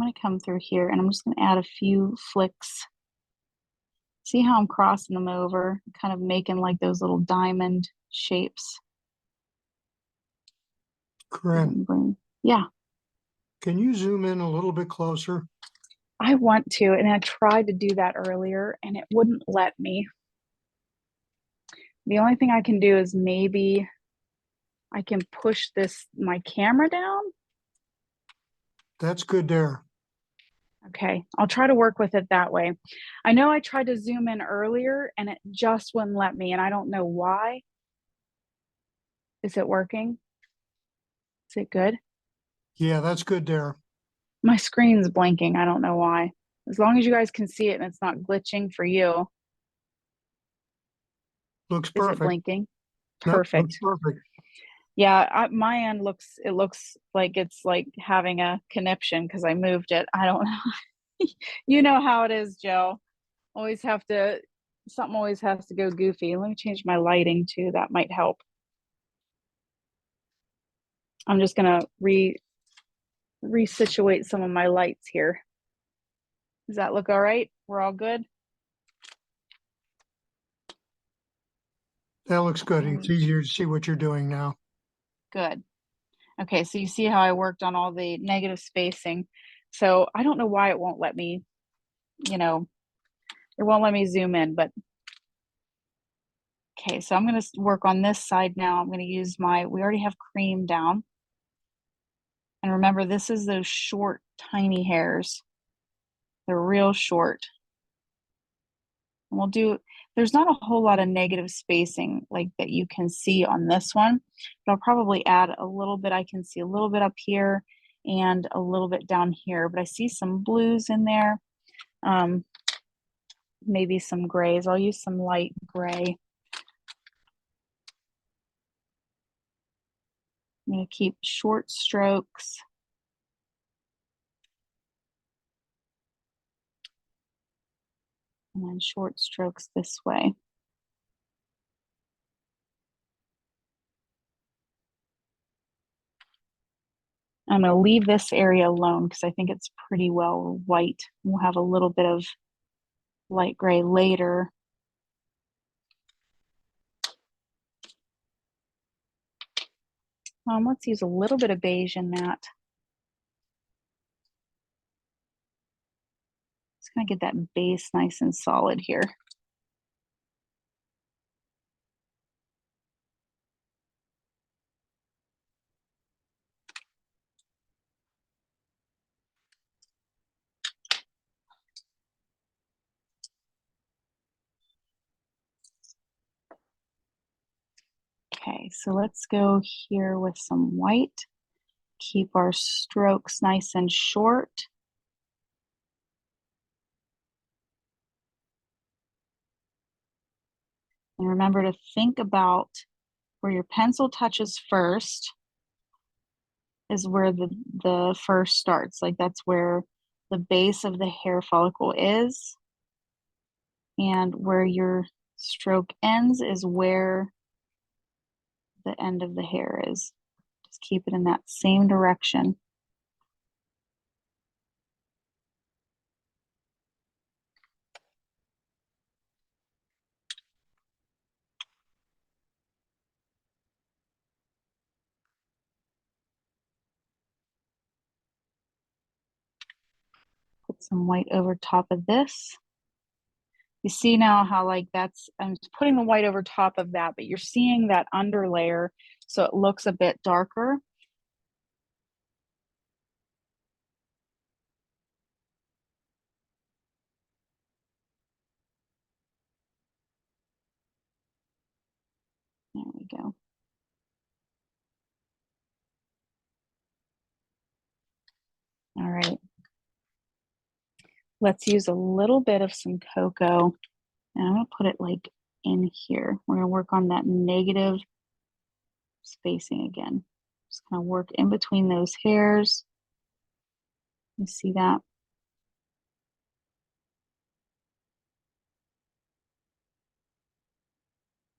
[SPEAKER 1] going to come through here and I'm just going to add a few flicks. See how I'm crossing them over, kind of making like those little diamond shapes.
[SPEAKER 2] Corinne,
[SPEAKER 1] Yeah,
[SPEAKER 2] can you zoom in a little bit closer?
[SPEAKER 1] I want to, and I tried to do that earlier and it wouldn't let me. The only thing I can do is maybe I can push my camera down.
[SPEAKER 2] That's good there.
[SPEAKER 1] Okay, I'll try to work with it that way. I know I tried to zoom in earlier and it just wouldn't let me, and I don't know why. Is it working? Is it good?
[SPEAKER 2] Yeah, that's good there.
[SPEAKER 1] My screen's blinking. I don't know why. As long as you guys can see it and it's not glitching for you.
[SPEAKER 2] Looks
[SPEAKER 1] Is it
[SPEAKER 2] perfect.
[SPEAKER 1] blinking?
[SPEAKER 2] Nope, looks
[SPEAKER 1] Perfect.
[SPEAKER 2] perfect.
[SPEAKER 1] Yeah, my end looks like it's like having a conniption because I moved it. I don't know. You know how it is, Joe. Always have to, something always has to go goofy. Let me change my lighting too. That might help. I'm just gonna resituate some of my lights here. Does that look all right? We're all good?
[SPEAKER 2] That looks good. It's easier to see what you're doing now.
[SPEAKER 1] Good. Okay, so you see how I worked on all the negative spacing. So I don't know why it won't let me, you know, it won't let me zoom in, but okay, so I'm going to work on this side now. I'm going to use we already have cream down. And remember, this is those short, tiny hairs. They're real short. And there's not a whole lot of negative spacing like that you can see on this one, but I'll probably add a little bit. I can see a little bit up here and a little bit down here, but I see some blues in there. Maybe some grays. I'll use some light gray. I'm going to keep short strokes. And then short strokes this way. I'm going to leave this area alone because I think it's pretty well white. We'll have a little bit of light gray later. Let's use a little bit of beige in that. Just going to get that base nice and solid here. Okay, so let's go here with some white. Keep our strokes nice and short. And remember to think about where your pencil touches first is where the first starts. Like that's where the base of the hair follicle is. And where your stroke ends is where the end of the hair is. Just keep it in that same direction. Put some white over top of this. You see now how like I'm putting the white over top of that, but you're seeing that under layer, so it looks a bit darker. There we go. All right. Let's use a little bit of some cocoa, and I'm going to put it like in here. We're going to work on that negative spacing again. Just kind of work in between those hairs. You see that?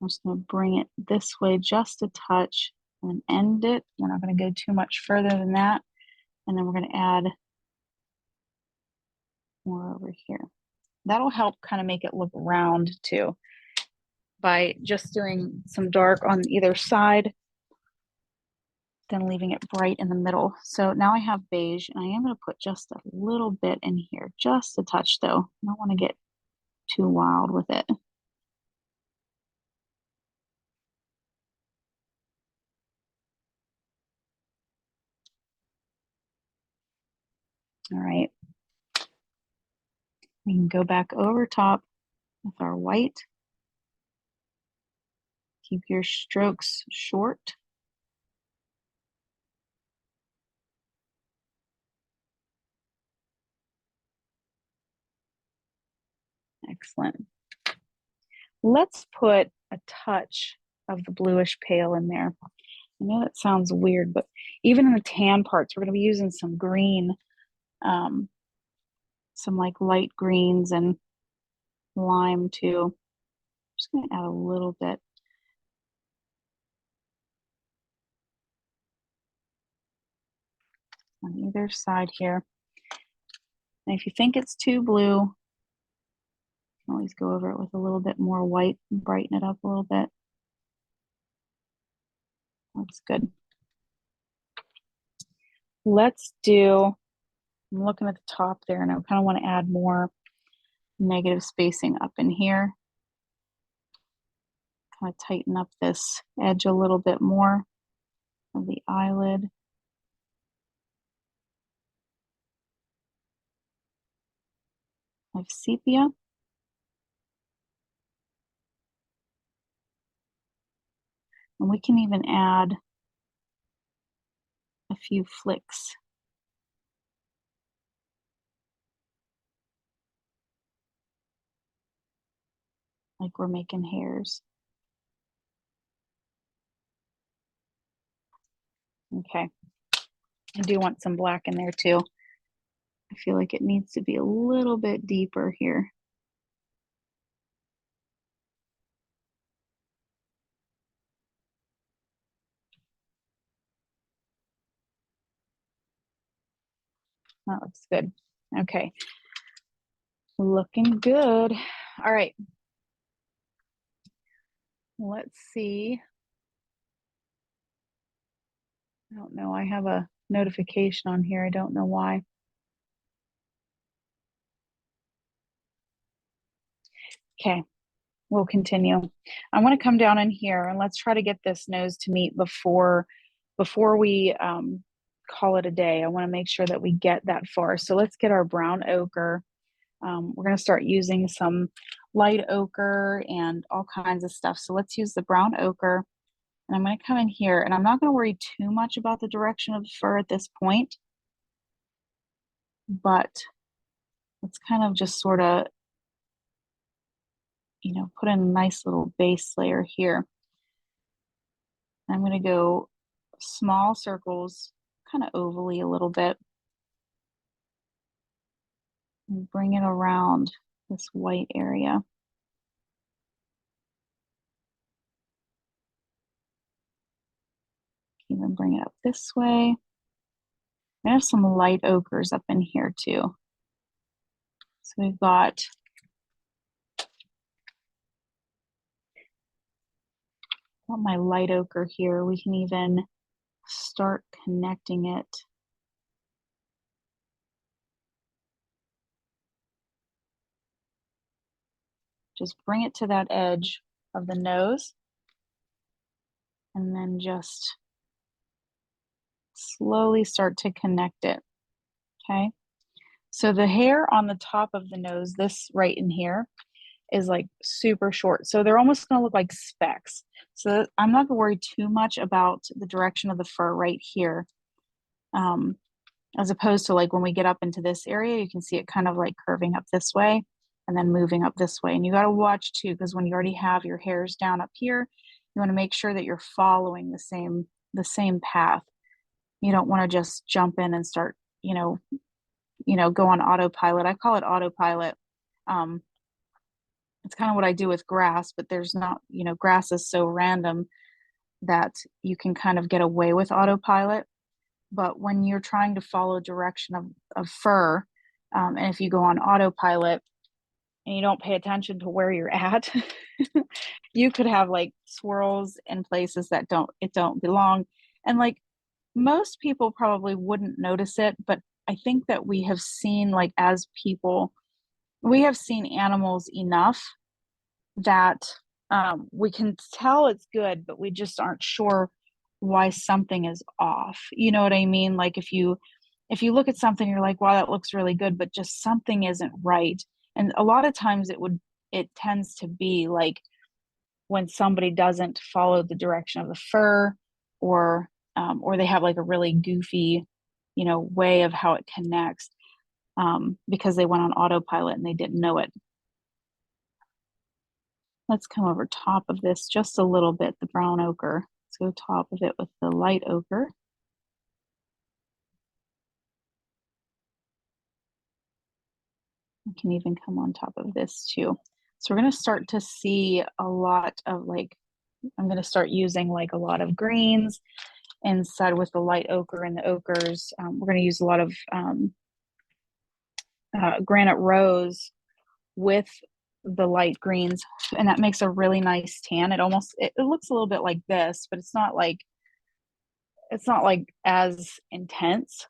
[SPEAKER 1] I'm just going to bring it this way just a touch and end it. We're not going to go too much further than that. And then we're going to add more over here. That'll help kind of make it look round too, by just doing some dark on either side, then leaving it bright in the middle. So now I have beige, and I am going to put just a little bit in here, just a touch though. I don't want to get too wild with it. All right. We can go back over top with our white. Keep your strokes short. Excellent. Let's put a touch of the bluish pale in there. I know that sounds weird, but even in the tan parts, we're going to be using some green, some like light greens and lime too. Just going to add a little bit. On either side here. And if you think it's too blue, you can always go over it with a little bit more white and brighten it up a little bit. That's good. Let's do, I'm looking at the top there and I kind of want to add more negative spacing up in here. Kind of tighten up this edge a little bit more of the eyelid. I have sepia. And we can even add a few flicks. Like we're making hairs. Okay. I do want some black in there too. I feel like it needs to be a little bit deeper here. That looks good. Okay. Looking good. All right. Let's see. I don't know. I have a notification on here. I don't know why. Okay. We'll continue. I want to come down in here and let's try to get this nose to meet before we call it a day. I want to make sure that we get that far. So let's get our brown ochre. We're going to start using some light ochre and all kinds of stuff. So let's use the brown ochre. And I'm going to come in here and I'm not going to worry too much about the direction of the fur at this point. But let's kind of just sort of, put in a nice little base layer here. I'm going to go small circles, kind of ovally a little bit. And bring it around this white area. Even bring it up this way. I have some light ochres up in here too. So we've got my light ochre here. We can even start connecting it. Just bring it to that edge of the nose and then just slowly start to connect it. Okay. So the hair on the top of the nose, this right in here, is like super short. So they're almost going to look like specks. So I'm not going to worry too much about the direction of the fur right here. As opposed to like when we get up into this area, you can see it kind of like curving up this way and then moving up this way. And you got to watch too, because when you already have your hairs down up here, you want to make sure that you're following the same path. You don't want to just jump in and start, go on autopilot. I call it autopilot. It's kind of what I do with grass, but there's not, grass is so random that you can kind of get away with autopilot. But when you're trying to follow direction of fur, and if you go on autopilot and you don't pay attention to where you're at, you could have like swirls in places that don't belong. And like most people probably wouldn't notice it, but I think that we have seen, like, as people, we have seen animals enough that we can tell it's good, but we just aren't sure why something is off. You know what I mean? Like if you look at something, you're like, wow, that looks really good, but just something isn't right. And a lot of times it tends to be like when somebody doesn't follow the direction of the fur, or they have like a really goofy, way of how it connects, because they went on autopilot and they didn't know it. let's come over top of this just a little bit, the brown ochre. Let's go top of it with the light ochre. We can even come on top of this too. So we're going to start to see a lot of like, I'm going to start using like a lot of greens inside with the light ochre and the ochres. We're going to use a lot of granite rose with the light greens, and that makes a really nice tan. It almost, it looks a little bit like this, but it's not like as intense,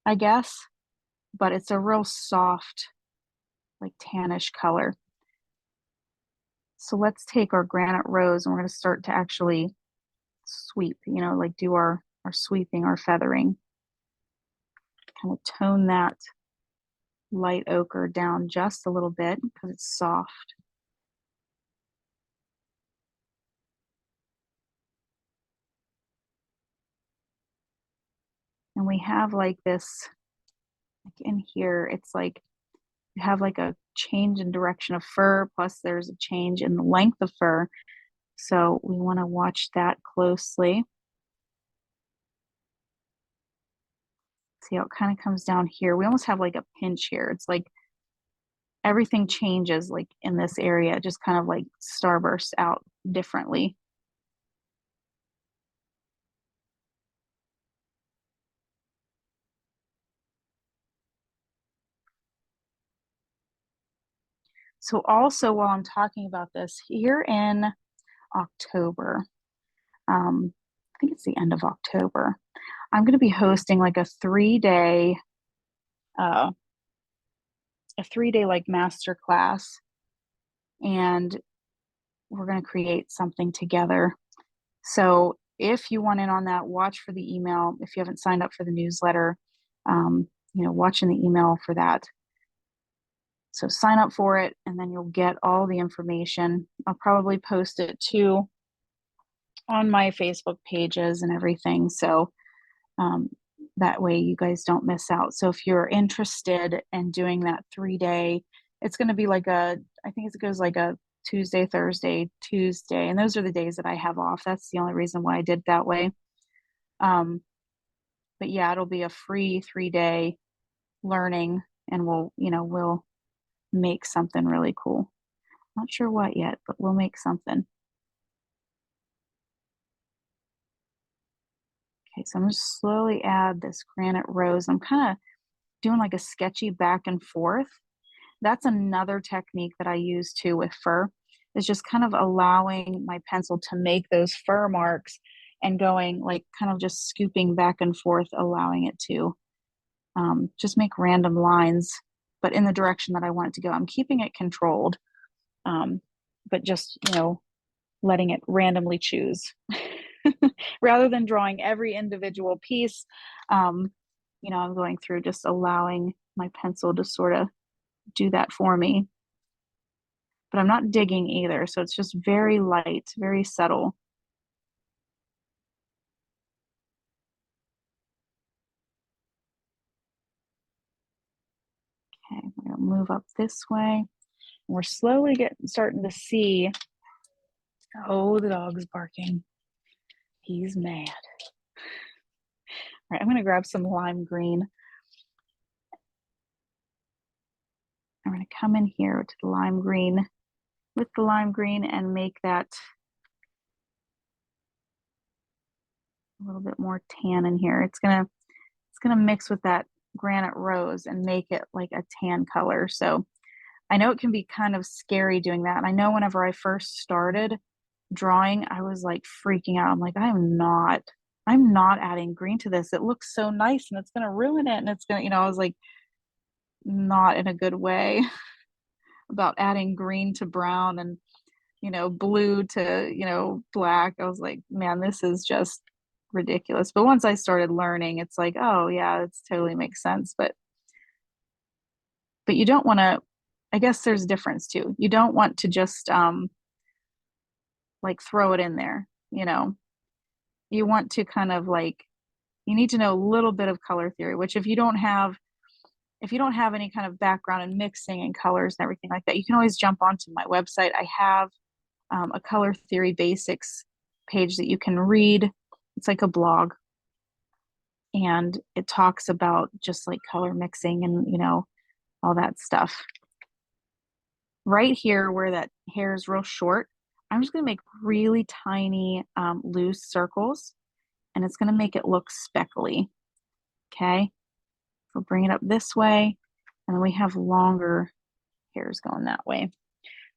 [SPEAKER 1] I guess, but it's a real soft, like tannish color. So let's take our granite rose and we're going to start to actually sweep, you know, like do our sweeping, our feathering. Kind of tone that light ochre down just a little bit because it's soft. And we have like this, like in here, it's like you have like a change in direction of fur, plus there's a change in the length of fur. So we want to watch that closely. See how it kind of comes down here. We almost have like a pinch here. It's like everything changes like in this area, it just kind of like starbursts out differently. So also while I'm talking about this, here in October, I think it's the end of October, I'm going to be hosting like uh, a 3 day like master class, and we're going to create something together. So if you want in on that, watch for the email. If you haven't signed up for the newsletter, you know, watch in the email for that. So sign up for it, and then you'll get all the information. I'll probably post it too on my Facebook pages and everything. So that way you guys don't miss out. So if you're interested in doing that 3 day, it's going to be like I think it goes like a Tuesday, Thursday, Tuesday. And those are the days that I have off. That's the only reason why I did that way. But yeah, it'll be a free 3 day learning, and we'll make something really cool. Not sure what yet, but we'll make something. Okay, so I'm just slowly add this granite rose. I'm kind of doing like a sketchy back and forth. That's another technique that I use too with fur, is just kind of allowing my pencil to make those fur marks and going like kind of just scooping back and forth, allowing it to just make random lines, but in the direction that I want it to go. I'm keeping it controlled, but just, letting it randomly choose rather than drawing every individual piece. I'm going through just allowing my pencil to sort of do that for me. But I'm not digging either, so it's just very light, very subtle. Okay, we're gonna move up this way. We're slowly starting to see. Oh, the dog's barking. He's mad. All right, I'm gonna grab some lime green. I'm gonna come in here to the lime green with the lime green and make that a little bit more tan in here. It's gonna mix with that granite rose and make it like a tan color. So I know it can be kind of scary doing that. And I know whenever I first started drawing, I was like freaking out. I'm like, I'm not adding green to this. It looks so nice and it's gonna ruin it. And it's gonna, I was like not in a good way about adding green to brown and blue to black. I was like, man, this is just ridiculous. But once I started learning, it's like, oh yeah, it totally makes sense. But you don't want to, I guess there's a difference too. You don't want to just like throw it in there, you want to kind of like, you need to know a little bit of color theory, which if you don't have any kind of background in mixing and colors and everything like that, you can always jump onto my website. I have a color theory basics page that you can read. It's like a blog, and it talks about just like color mixing and, you know, all that stuff. Right here where that hair is real short, I'm just going to make really tiny loose circles, and it's going to make it look speckly. Okay, we'll bring it up this way, and then we have longer hairs going that way.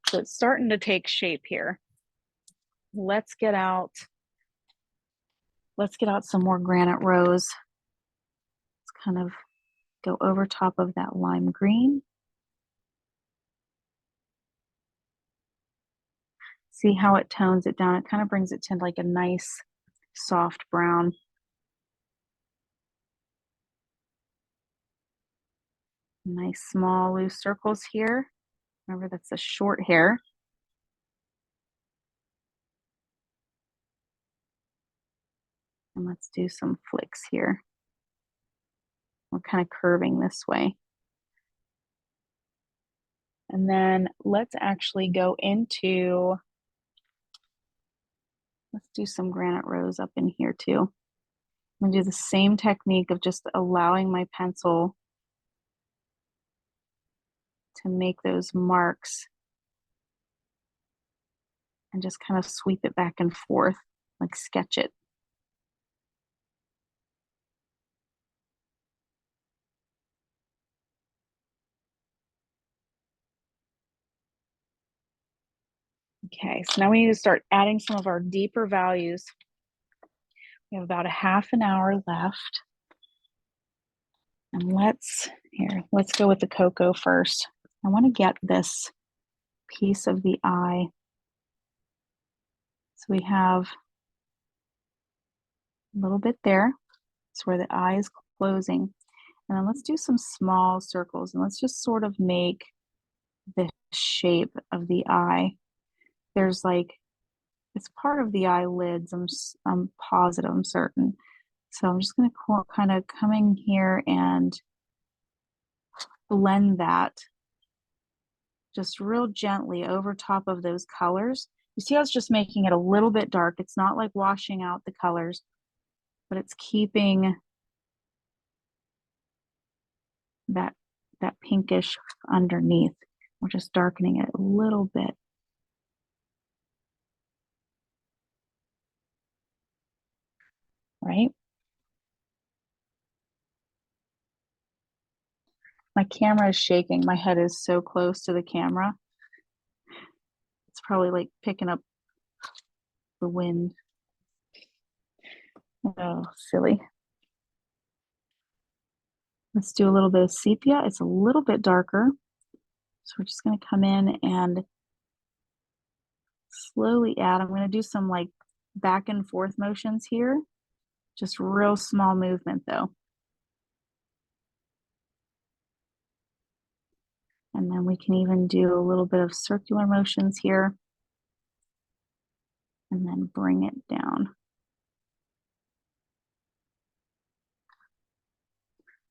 [SPEAKER 1] So it's starting to take shape here. Let's get out some more granite rose. Let's kind of go over top of that lime green. See how it tones it down. It kind of brings it to like a nice soft brown. Nice small loose circles here. Remember, that's a short hair. And let's do some flicks here. We're kind of curving this way. And then let's actually go into, let's do some granite rose up in here too. I'm gonna do the same technique of just allowing my pencil to make those marks and just kind of sweep it back and forth, like sketch it. Okay, so now we need to start adding some of our deeper values. We have about a half an hour left. And let's go with the cocoa first. I want to get this piece of the eye. So we have a little bit there. It's where the eye is closing. And then let's do some small circles, and let's just sort of make the shape of the eye. There's like, it's part of the eyelids. I'm positive, I'm certain. So I'm just going to kind of come in here and blend that just real gently over top of those colors. You see how it's just making it a little bit dark. It's not like washing out the colors, but it's keeping that pinkish underneath. We're just darkening it a little bit. Right? My camera is shaking. My head is so close to the camera. It's probably like picking up the wind. Oh, silly. Let's do a little bit of sepia. It's a little bit darker. So we're just going to come in and slowly add. I'm going to do some like back and forth motions here. Just real small movement though. And then we can even do a little bit of circular motions here. And then bring it down.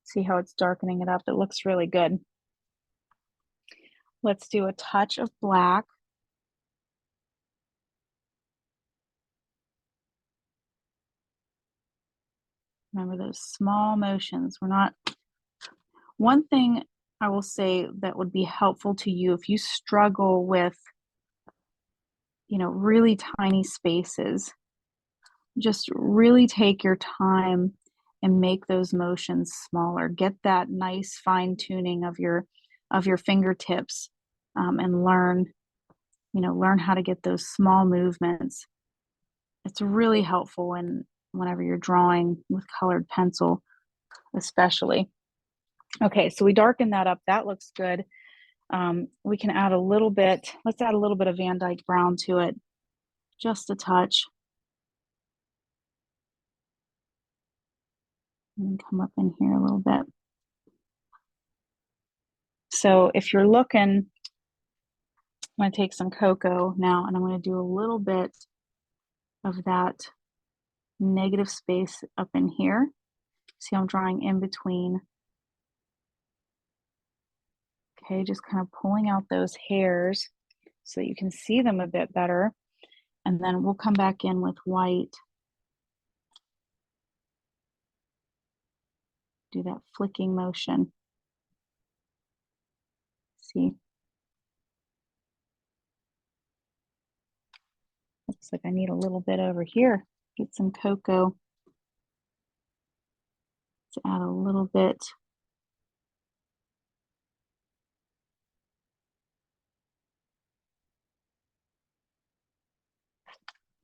[SPEAKER 1] See how it's darkening it up? It looks really good. Let's do a touch of black. Remember those small motions. One thing I will say that would be helpful to you if you struggle with, you know, really tiny spaces, just really take your time and make those motions smaller. Get that nice fine tuning of your fingertips, and learn how to get those small movements. It's really helpful whenever you're drawing with colored pencil, especially. Okay, so we darken that up. That looks good. We can add a little bit. Let's add a little bit of Van Dyke Brown to it, just a touch. And come up in here a little bit. So if you're looking, I'm going to take some cocoa now, and I'm going to do a little bit of that negative space up in here. See, I'm drawing in between. Okay, just kind of pulling out those hairs so you can see them a bit better. And then we'll come back in with white. Do that flicking motion. See? Looks like I need a little bit over here. Get some cocoa to add a little bit.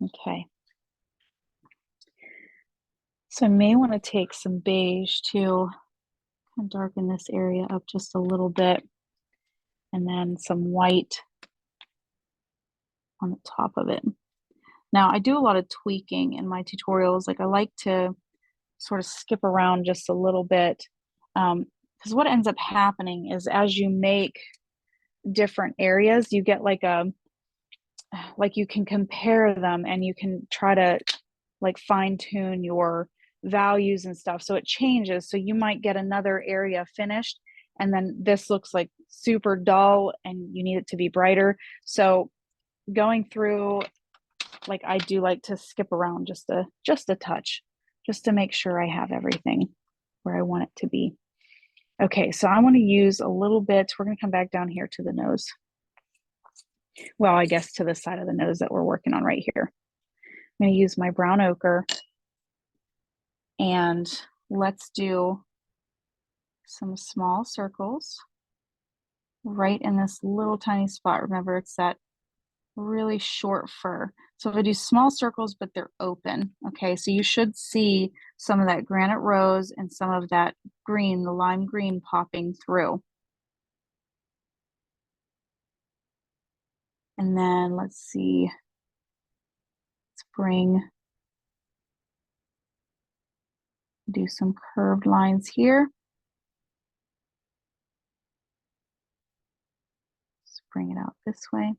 [SPEAKER 1] Okay. So I may want to take some beige to kind of darken this area up just a little bit, and then some white on the top of it. Now, I do a lot of tweaking in my tutorials. Like I like to sort of skip around just a little bit, because what ends up happening is as you make different areas, you get like you can compare them and you can try to like fine tune your values and stuff. So it changes. So you might get another area finished and then this looks like super dull and you need it to be brighter. So going through, like I do like to skip around just a touch, just to make sure I have everything where I want it to be. Okay, so I want to use a little bit. We're going to come back down here to the nose. Well, I guess to the side of the nose that we're working on right here. I'm going to use my brown ochre and let's do some small circles right in this little tiny spot. Remember, it's that really short fur. So if I do small circles, but they're open, okay, so you should see some of that granite rose and some of that green, the lime green popping through. And then let's see, let's do some curved lines here. Let's bring it out this way.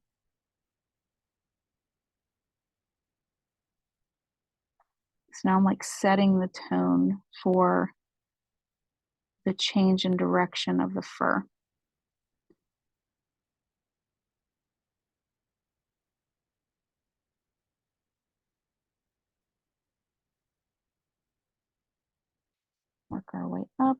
[SPEAKER 1] So now I'm like setting the tone for the change in direction of the fur. Work our way up.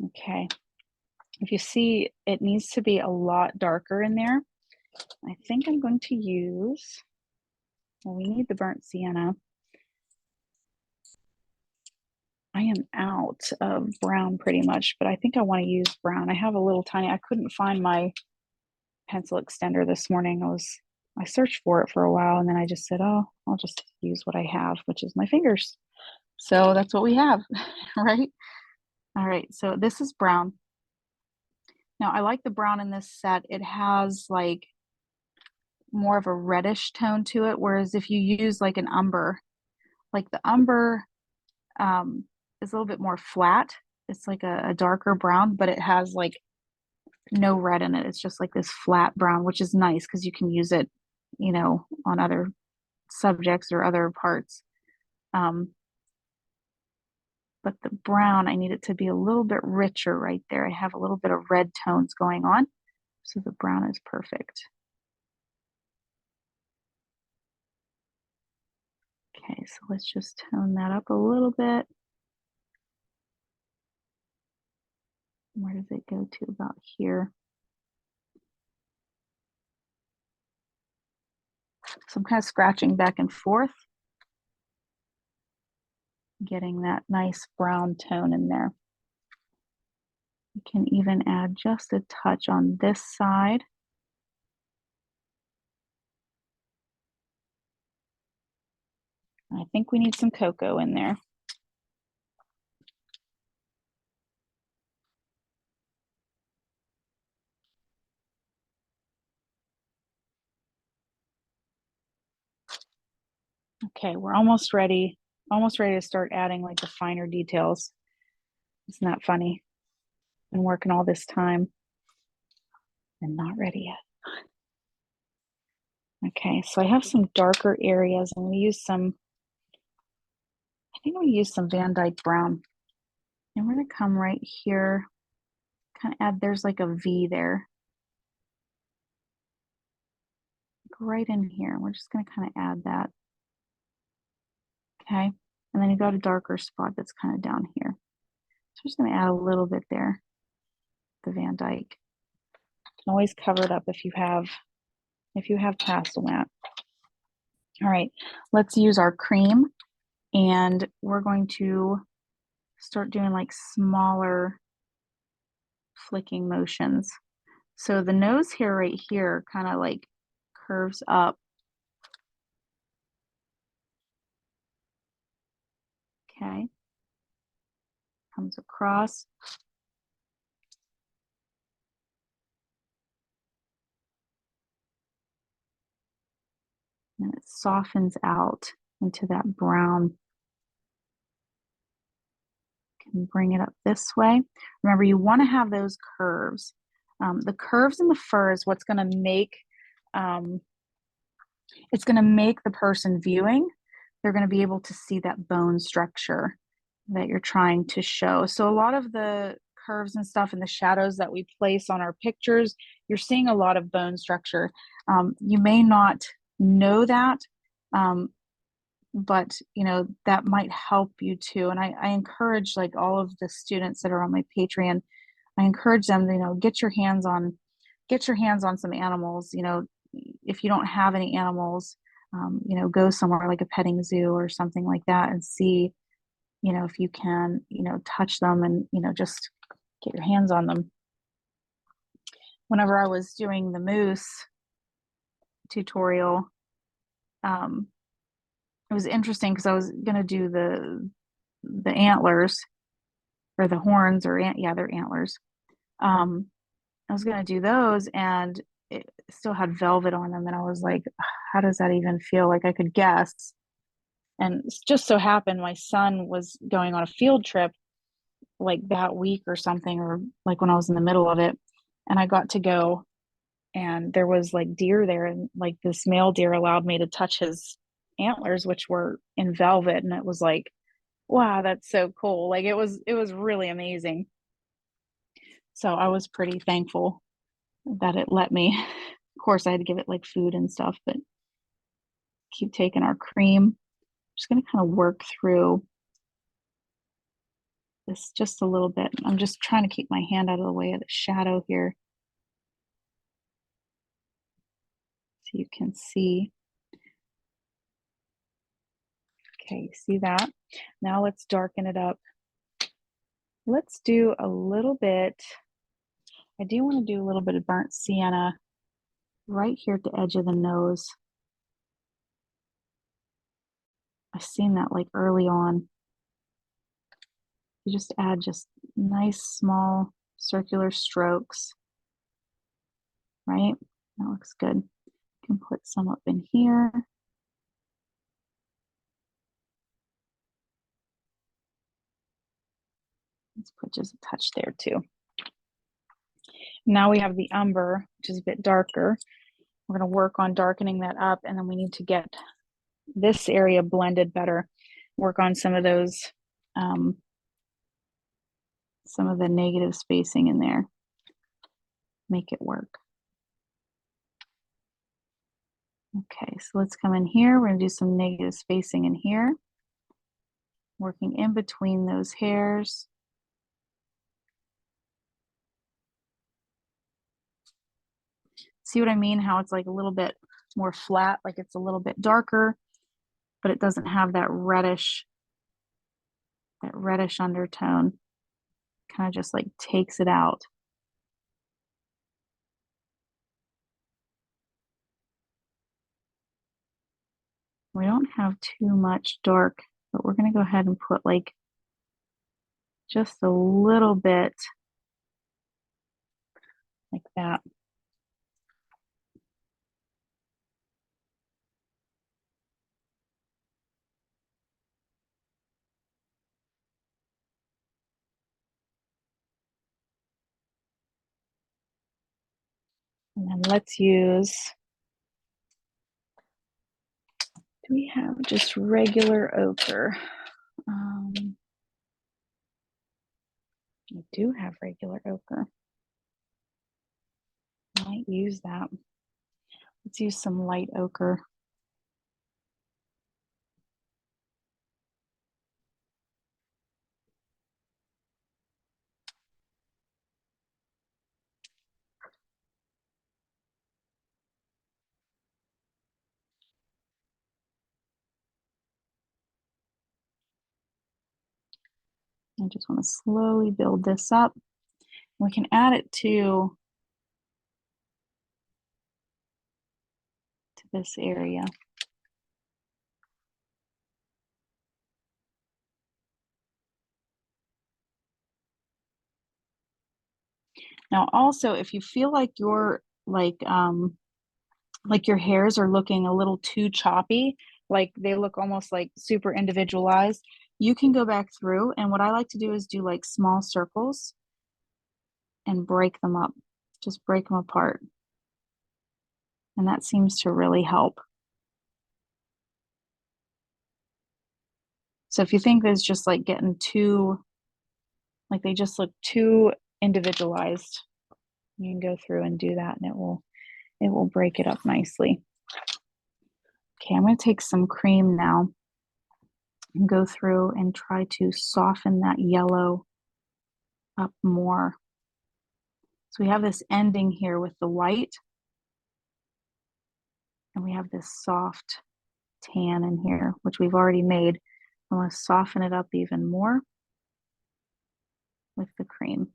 [SPEAKER 1] Okay. If you see, it needs to be a lot darker in there. I think I'm going to use, well, we need the burnt sienna. I am out of brown pretty much, but I think I want to use brown. I have a little tiny, I couldn't find my pencil extender this morning. I searched for it for a while and then I just said, oh, I'll just use what I have, which is my fingers. So that's what we have, right? All right, so this is brown. Now I like the brown in this set. It has like more of a reddish tone to it, whereas if you use like an umber, like the umber is a little bit more flat. It's like a darker brown, but it has like no red in it. It's just like this flat brown, which is nice because you can use it, on other subjects or other parts. But the brown, I need it to be a little bit richer right there. I have a little bit of red tones going on. So the brown is perfect. Okay, so let's just tone that up a little bit. Where does it go to? About here. So I'm kind of scratching back and forth, getting that nice brown tone in there. You can even add just a touch on this side. I think we need some cocoa in there. Okay, we're almost ready to start adding like the finer details. Isn't that funny? Been working all this time and not ready yet. Okay, so I have some darker areas. I'm going to use some, I think I'm going to use some Van Dyke Brown. And we're going to come right here, kind of add, there's like a V there. Right in here. We're just going to kind of add that. Okay, and then you got a darker spot that's kind of down here. So I'm just going to add a little bit there, the Van Dyke. You can always cover it up if you have pastel mat. All right, let's use our cream, and we're going to start doing like smaller flicking motions. So the nose hair right here kind of like curves up. Okay, comes across. And it softens out into that brown. Can bring it up this way. Remember, you want to have those curves. The curves in the fur is what's going to make it's going to make the person viewing, they're going to be able to see that bone structure that you're trying to show. So a lot of the curves and stuff and the shadows that we place on our pictures, you're seeing a lot of bone structure. You may not know that, but you know that might help you too. And I encourage like all of the students that are on my Patreon, I encourage them to, you know, get your hands on some animals. You know, if you don't have any animals, you know, go somewhere like a petting zoo or something like that and see, you know, if you can, you know, touch them and, you know, just get your hands on them. Whenever I was doing the moose tutorial, it was interesting because I was going to do the antlers or the horns or yeah, they're antlers. Um, I was going to do those and it still had velvet on them. And I was like, how does that even feel? Like I could guess. And it just so happened my son was going on a field trip like that week or something, or like when I was in the middle of it. And I got to go and there was like deer there. And like this male deer allowed me to touch his antlers, which were in velvet. And it was like, wow, that's so cool. Like it was really amazing. So I was pretty thankful that it let me. Of course, I had to give it like food and stuff, but keep taking our cream. Just going to kind of work through this just a little bit. I'm just trying to keep my hand out of the way of the shadow here so you can see. Okay, see that? Now let's darken it up. Let's do a little bit. I do want to do a little bit of burnt sienna right here at the edge of the nose. I've seen that like early on. You just add just nice small circular strokes, right? That looks good. You can put some up in here. Let's put just a touch there too. Now we have the umber, which is a bit darker. We're going to work on darkening that up, and then we need to get this area blended better. Work on some of those, some of the negative spacing in there. Make it work. Okay, so let's come in here. We're going to do some negative spacing in here. Working in between those hairs. See what I mean? How it's like a little bit more flat, like it's a little bit darker, but it doesn't have that reddish undertone. Kind of just like takes it out. We don't have too much dark, but we're going to go ahead and put like just a little bit like that. And then let's use Do we have just regular ochre? I do have regular ochre. I might use that. Let's use some light ochre. I just want to slowly build this up. We can add it to this area. Now, also, if you feel like you're like your hairs are looking a little too choppy, like they look almost like super individualized, you can go back through. And what I like to do is do like small circles and break them up, just break them apart. And that seems to really help. So if you think there's just like getting too, like they just look too individualized, you can go through and do that and it will break it up nicely. Okay, I'm going to take some cream now and go through and try to soften that yellow up more. So we have this ending here with the white, and we have this soft tan in here, which we've already made. I want to soften it up even more with the cream.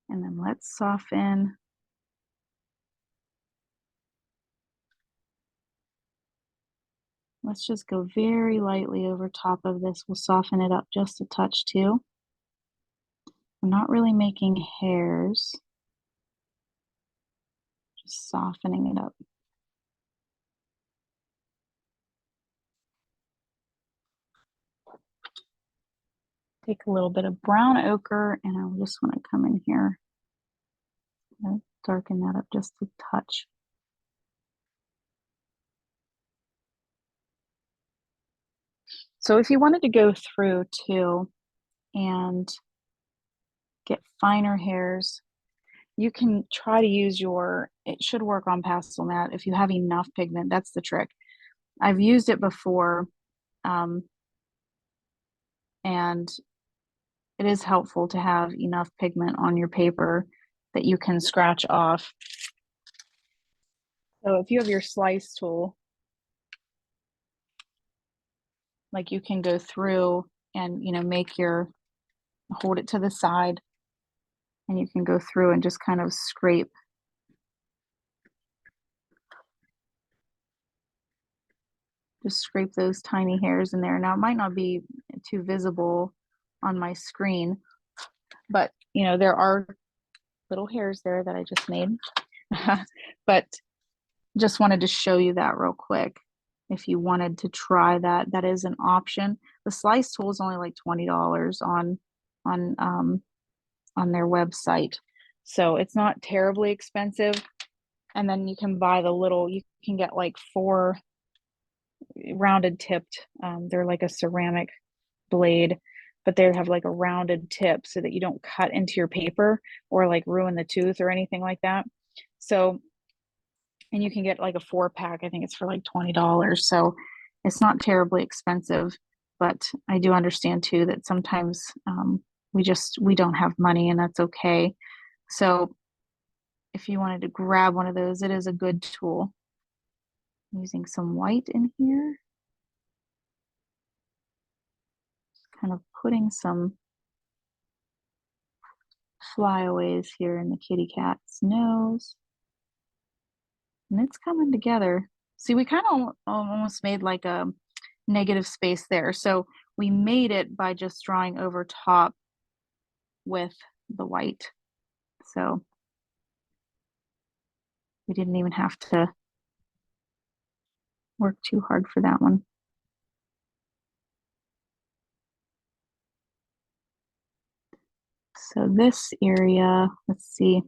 [SPEAKER 1] And then let's soften. Let's just go very lightly over top of this. We'll soften it up just a touch too. I'm not really making hairs, just softening it up. Take a little bit of brown ochre and I just want to come in here and darken that up just a touch. So if you wanted to go through too and get finer hairs, you can try to use it should work on pastel matte if you have enough pigment. That's the trick. I've used it before, and it is helpful to have enough pigment on your paper that you can scratch off. So if you have your slice tool, like you can go through and, hold it to the side and you can go through and just kind of scrape. Just scrape those tiny hairs in there. Now it might not be too visible on my screen, but there are little hairs there that I just made. But just wanted to show you that real quick. If you wanted to try that, that is an option. The slice tool is only like $20 on their website, so it's not terribly expensive. And then you can buy you can get like 4 rounded tipped. They're like a ceramic blade, but they have like a rounded tip so that you don't cut into your paper or like ruin the tooth or anything like that. So, and you can get like a 4-pack. I think it's for like $20. So it's not terribly expensive, but I do understand too that sometimes we don't have money, and that's okay. So if you wanted to grab one of those, it is a good tool. I'm using some white in here, kind of putting some flyaways here in the kitty cat's nose. And it's coming together. See, we kind of almost made like a negative space there. So we made it by just drawing over top with the white. So we didn't even have to work too hard for that one. So this area, let's see.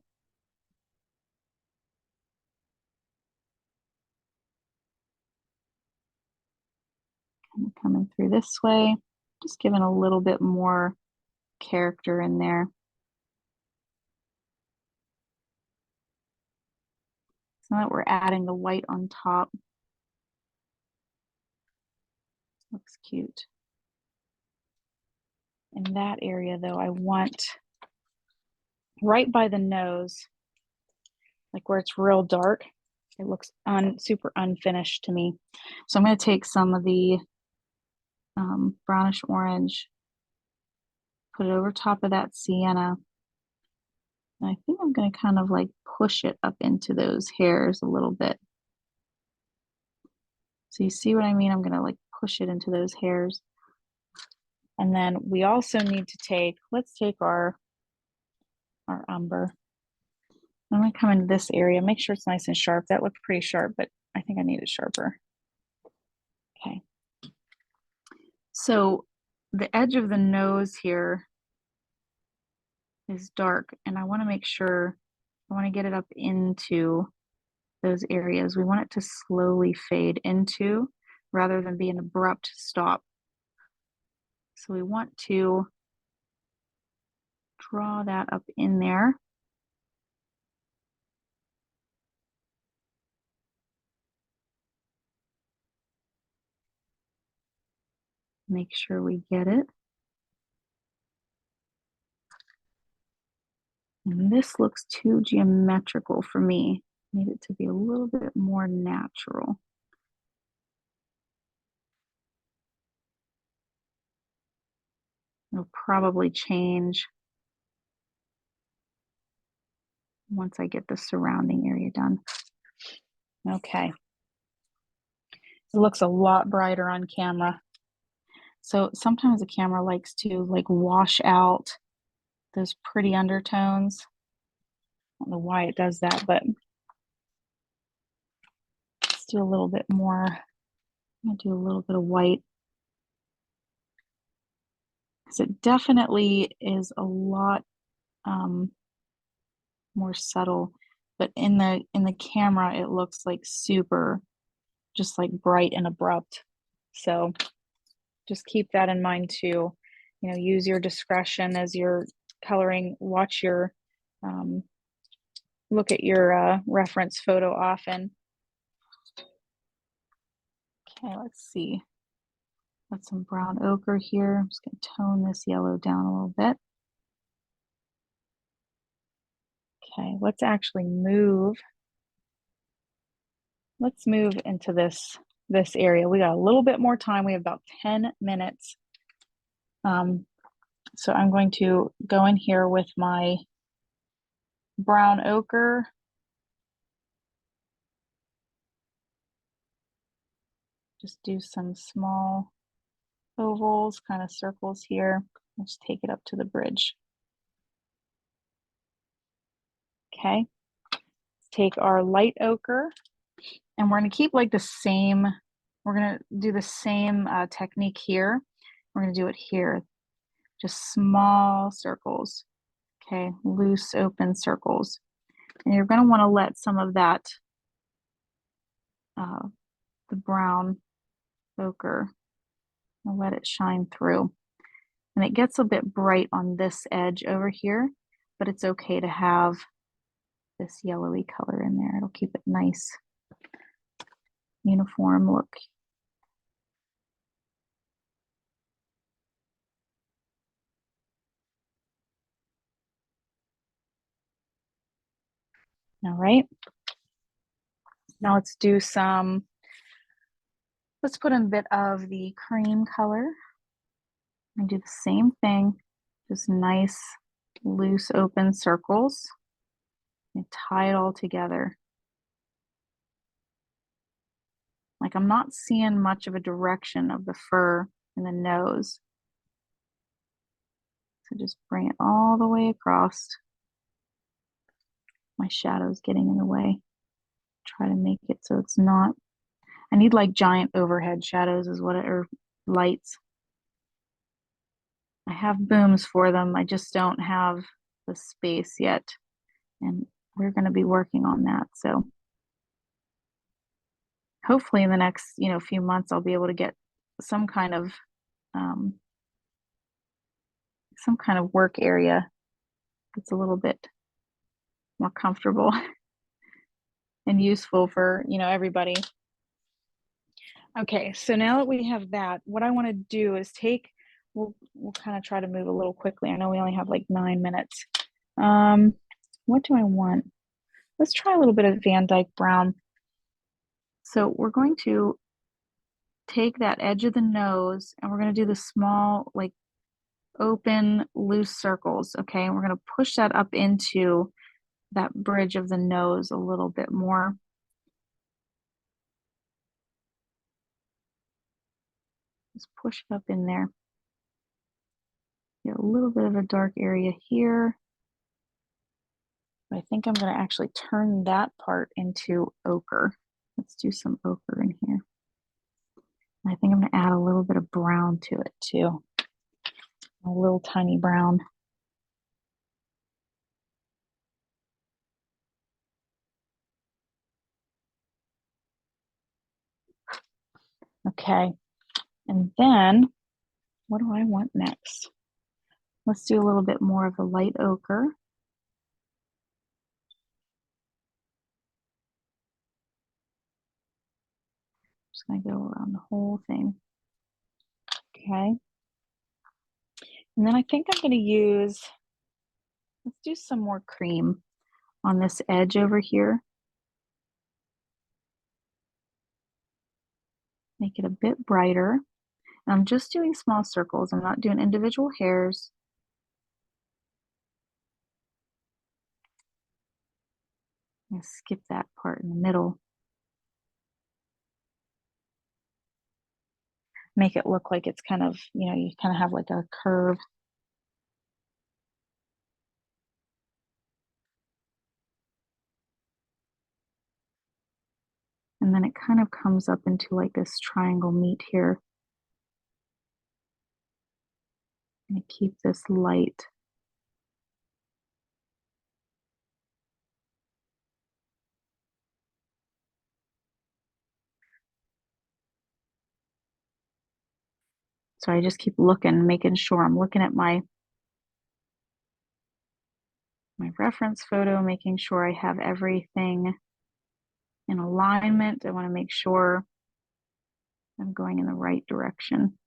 [SPEAKER 1] Kind of coming through this way, just giving a little bit more character in there. So now that we're adding the white on top, looks cute. In that area though, I want right by the nose, like where it's real dark, it looks super unfinished to me. So I'm going to take some of the brownish orange, put it over top of that sienna. And I think I'm going to kind of like push it up into those hairs a little bit. So you see what I mean? I'm going to like push it into those hairs. And then we also need to take, let's take our umber. I'm going to come into this area, make sure it's nice and sharp. That looked pretty sharp, but I think I need it sharper. Okay. So the edge of the nose here is dark, and I want to make sure, I want to get it up into those areas. We want it to slowly fade into rather than be an abrupt stop. So we want to draw that up in there. Make sure we get it. And this looks too geometrical for me. I need it to be a little bit more natural. It'll probably change once I get the surrounding area done. Okay. It looks a lot brighter on camera. So sometimes the camera likes to like wash out those pretty undertones. I don't know why it does that, but let's do a little bit more. I'm gonna do a little bit of white. Because it definitely is a lot more subtle, but in the camera it looks like super just like bright and abrupt. So just keep that in mind too. You know, use your discretion as you're coloring. Watch your look at your reference photo often. Okay, let's see. Got some brown ochre here. I'm just going to tone this yellow down a little bit. Okay, let's actually move. Let's move into this area. We got a little bit more time. We have about 10 minutes. So I'm going to go in here with my brown ochre. Just do some small ovals, kind of circles here. Let's take it up to the bridge. Okay, let's take our light ochre, and we're going to keep like the same, we're going to do the same technique here. We're going to do it here, just small circles. Okay, loose open circles. And you're going to want to let some of that, the brown ochre, and let it shine through. And it gets a bit bright on this edge over here, but it's okay to have this yellowy color in there. It'll keep it nice, uniform look. All right. Now let's do some, let's put in a bit of the cream color and do the same thing. Just nice, loose, open circles and tie it all together. Like I'm not seeing much of a direction of the fur in the nose. So just bring it all the way across. My shadow's getting in the way. Try to make it so it's not. I need like giant overhead shadows is what it, or lights. I have booms for them. I just don't have the space yet. And we're going to be working on that. So hopefully in the next, few months, I'll be able to get some kind of um, work area that's a little bit more comfortable and useful for, everybody. Okay, so now that we have that, what I want to do is we'll kind of try to move a little quickly. I know we only have like 9 minutes. What do I want? Let's try a little bit of Van Dyke Brown. So we're going to take that edge of the nose and we're going to do the small, like open, loose circles. Okay, and we're going to push that up into that bridge of the nose a little bit more. Just push it up in there. Get a little bit of a dark area here. But I think I'm going to actually turn that part into ochre. Let's do some ochre in here. I think I'm going to add a little bit of brown to it too. A little tiny brown. Okay. And then what do I want next? Let's do a little bit more of a light ochre. Just going to go around the whole thing. Okay. And then I think I'm going to let's do some more cream on this edge over here. Make it a bit brighter. And I'm just doing small circles. I'm not doing individual hairs. I'm going to skip that part in the middle. Make it look like it's kind of, you kind of have like a curve. And then it kind of comes up into like this triangle meat here. And keep this light. So I just keep looking, making sure I'm looking at my reference photo, making sure I have everything in alignment. I want to make sure I'm going in the right direction.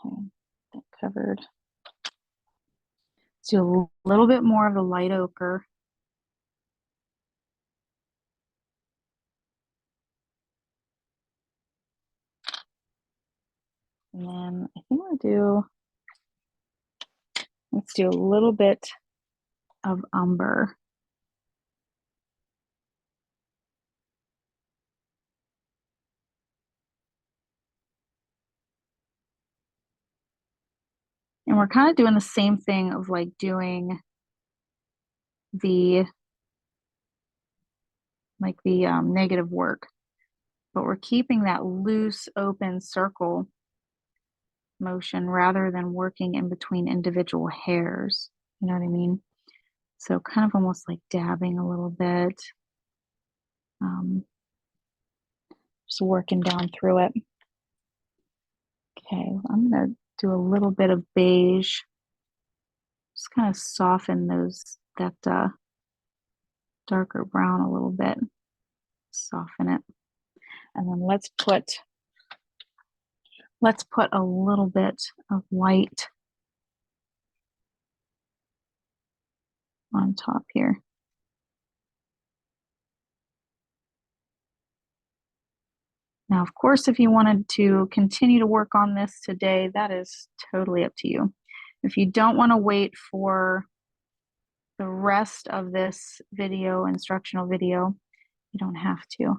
[SPEAKER 1] Okay, that covered. Let's do a little bit more of the light ochre. And then I think let's do a little bit of umber. And we're kind of doing the same thing of like doing the negative work, but we're keeping that loose open circle motion rather than working in between individual hairs. You know what I mean? So kind of almost like dabbing a little bit. Just working down through it. Okay, I'm going to do a little bit of beige. Just kind of soften that darker brown a little bit. Soften it. And then let's put a little bit of white on top here. Now, of course, if you wanted to continue to work on this today, that is totally up to you. If you don't want to wait for the rest of this video, instructional video. You don't have to.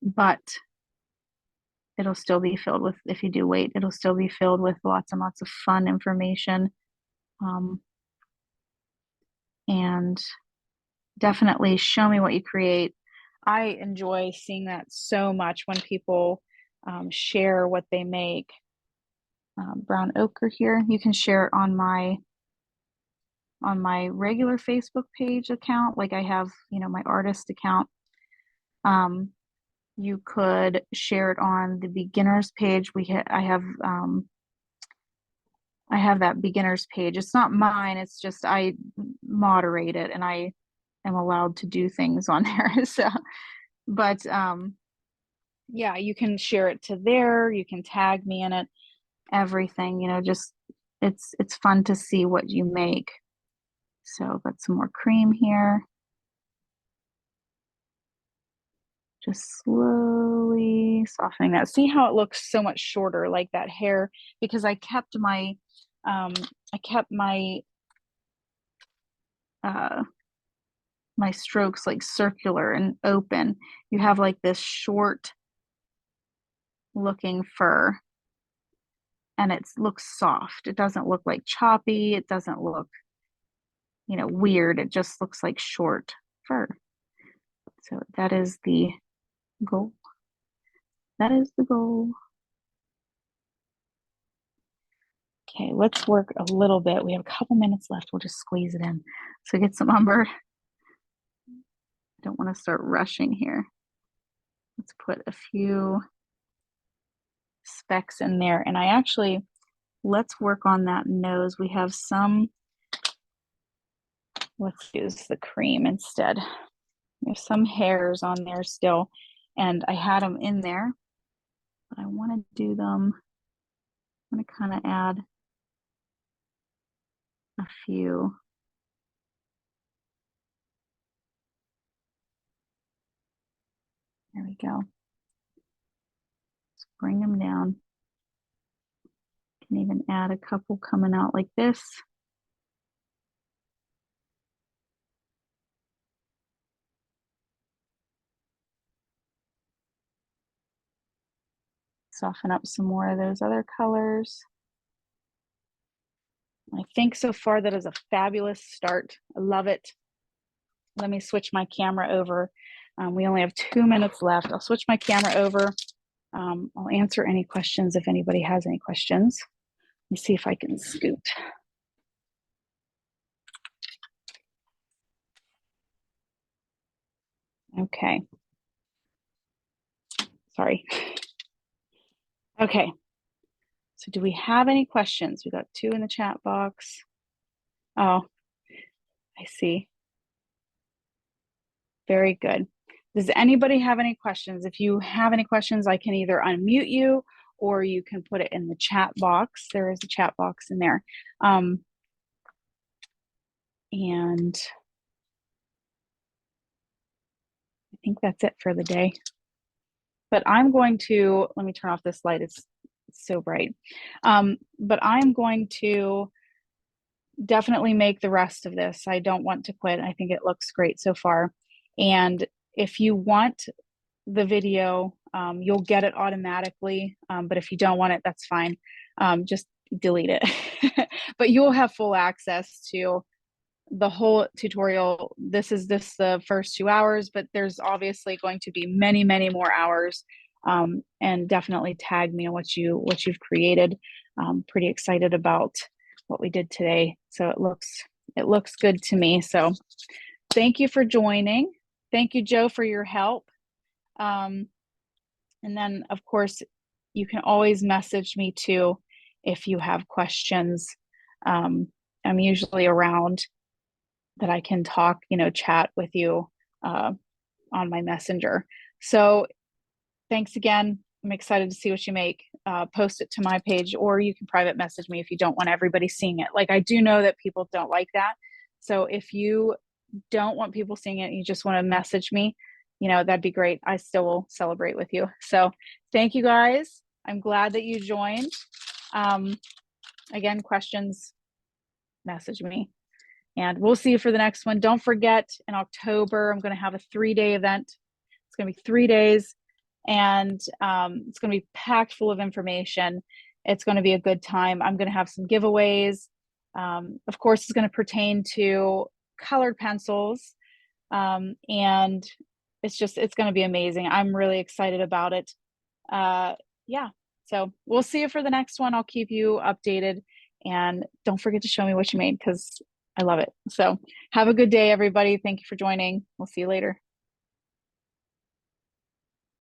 [SPEAKER 1] But it'll still be filled with, if you do wait, it'll still be filled with lots and lots of fun information. And definitely show me what you create. I enjoy seeing that so much when people share what they make. Brown ochre here, you can share it on my regular Facebook page account, like I have, you know, my artist account. You could share it on the beginners page. I have that beginners page. It's not mine, it's just I moderate it and I am allowed to do things on there. So, but yeah, you can share it to there, you can tag me in it, everything, you know, just it's fun to see what you make. So got some more cream here. Just slowly softening that. See how it looks so much shorter, like that hair, because I kept my my strokes like circular and open. You have like this short looking fur and it looks soft. It doesn't look like choppy. It doesn't look, you know, weird. It just looks like short fur. So that is the goal. That is the goal. Okay, let's work a little bit. We have a couple minutes left. We'll just squeeze it in. So get some umber. I don't want to start rushing here. Let's put a few specks in there. And let's work on that nose. We have some, let's use the cream instead. There's some hairs on there still, and I had them in there, but I want to do them. I'm going to kind of add a few. There we go. Let's bring them down. Can even add a couple coming out like this. Soften up some more of those other colors. I think so far that is a fabulous start. I love it. Let me switch my camera over. We only have 2 minutes left. I'll switch my camera over. I'll answer any questions if anybody has any questions. Let me see if I can scoot. Okay. Sorry. Okay. So do we have any questions? We got 2 in the chat box. Oh, I see. Very good. Does anybody have any questions? If you have any questions, I can either unmute you or you can put it in the chat box. There is a chat box in there. And I think that's it for the day. But I'm going to, let me turn off this light. It's so bright. But I'm going to definitely make the rest of this. I don't want to quit. I think it looks great so far. And if you want the video, you'll get it automatically. But if you don't want it, that's fine. Just delete it. But you will have full access to the whole tutorial. This is the first 2 hours, but there's obviously going to be many, many more hours. And definitely tag me on what you've created. Pretty excited about what we did today. So it looks good to me. So thank you for joining. Thank you, Joe, for your help. And then of course you can always message me too if you have questions. I'm usually around that I can talk, chat with you on my messenger. So thanks again. I'm excited to see what you make. Post it to my page, or you can private message me if you don't want everybody seeing it. Like, I do know that people don't like that. So if you don't want people seeing it, you just want to message me, that'd be great. I still will celebrate with you. So thank you guys. I'm glad that you joined. Again, questions, message me. And we'll see you for the next one. Don't forget, in October, I'm going to have a 3-day event. It's going to be 3 days, and it's going to be packed full of information. It's going to be a good time. I'm going to have some giveaways. Of course, it's going to pertain to colored pencils. And it's going to be amazing. I'm really excited about it. Yeah. So we'll see you for the next one. I'll keep you updated, and don't forget to show me what you made, because I love it. So have a good day, everybody. Thank you for joining. We'll see you later.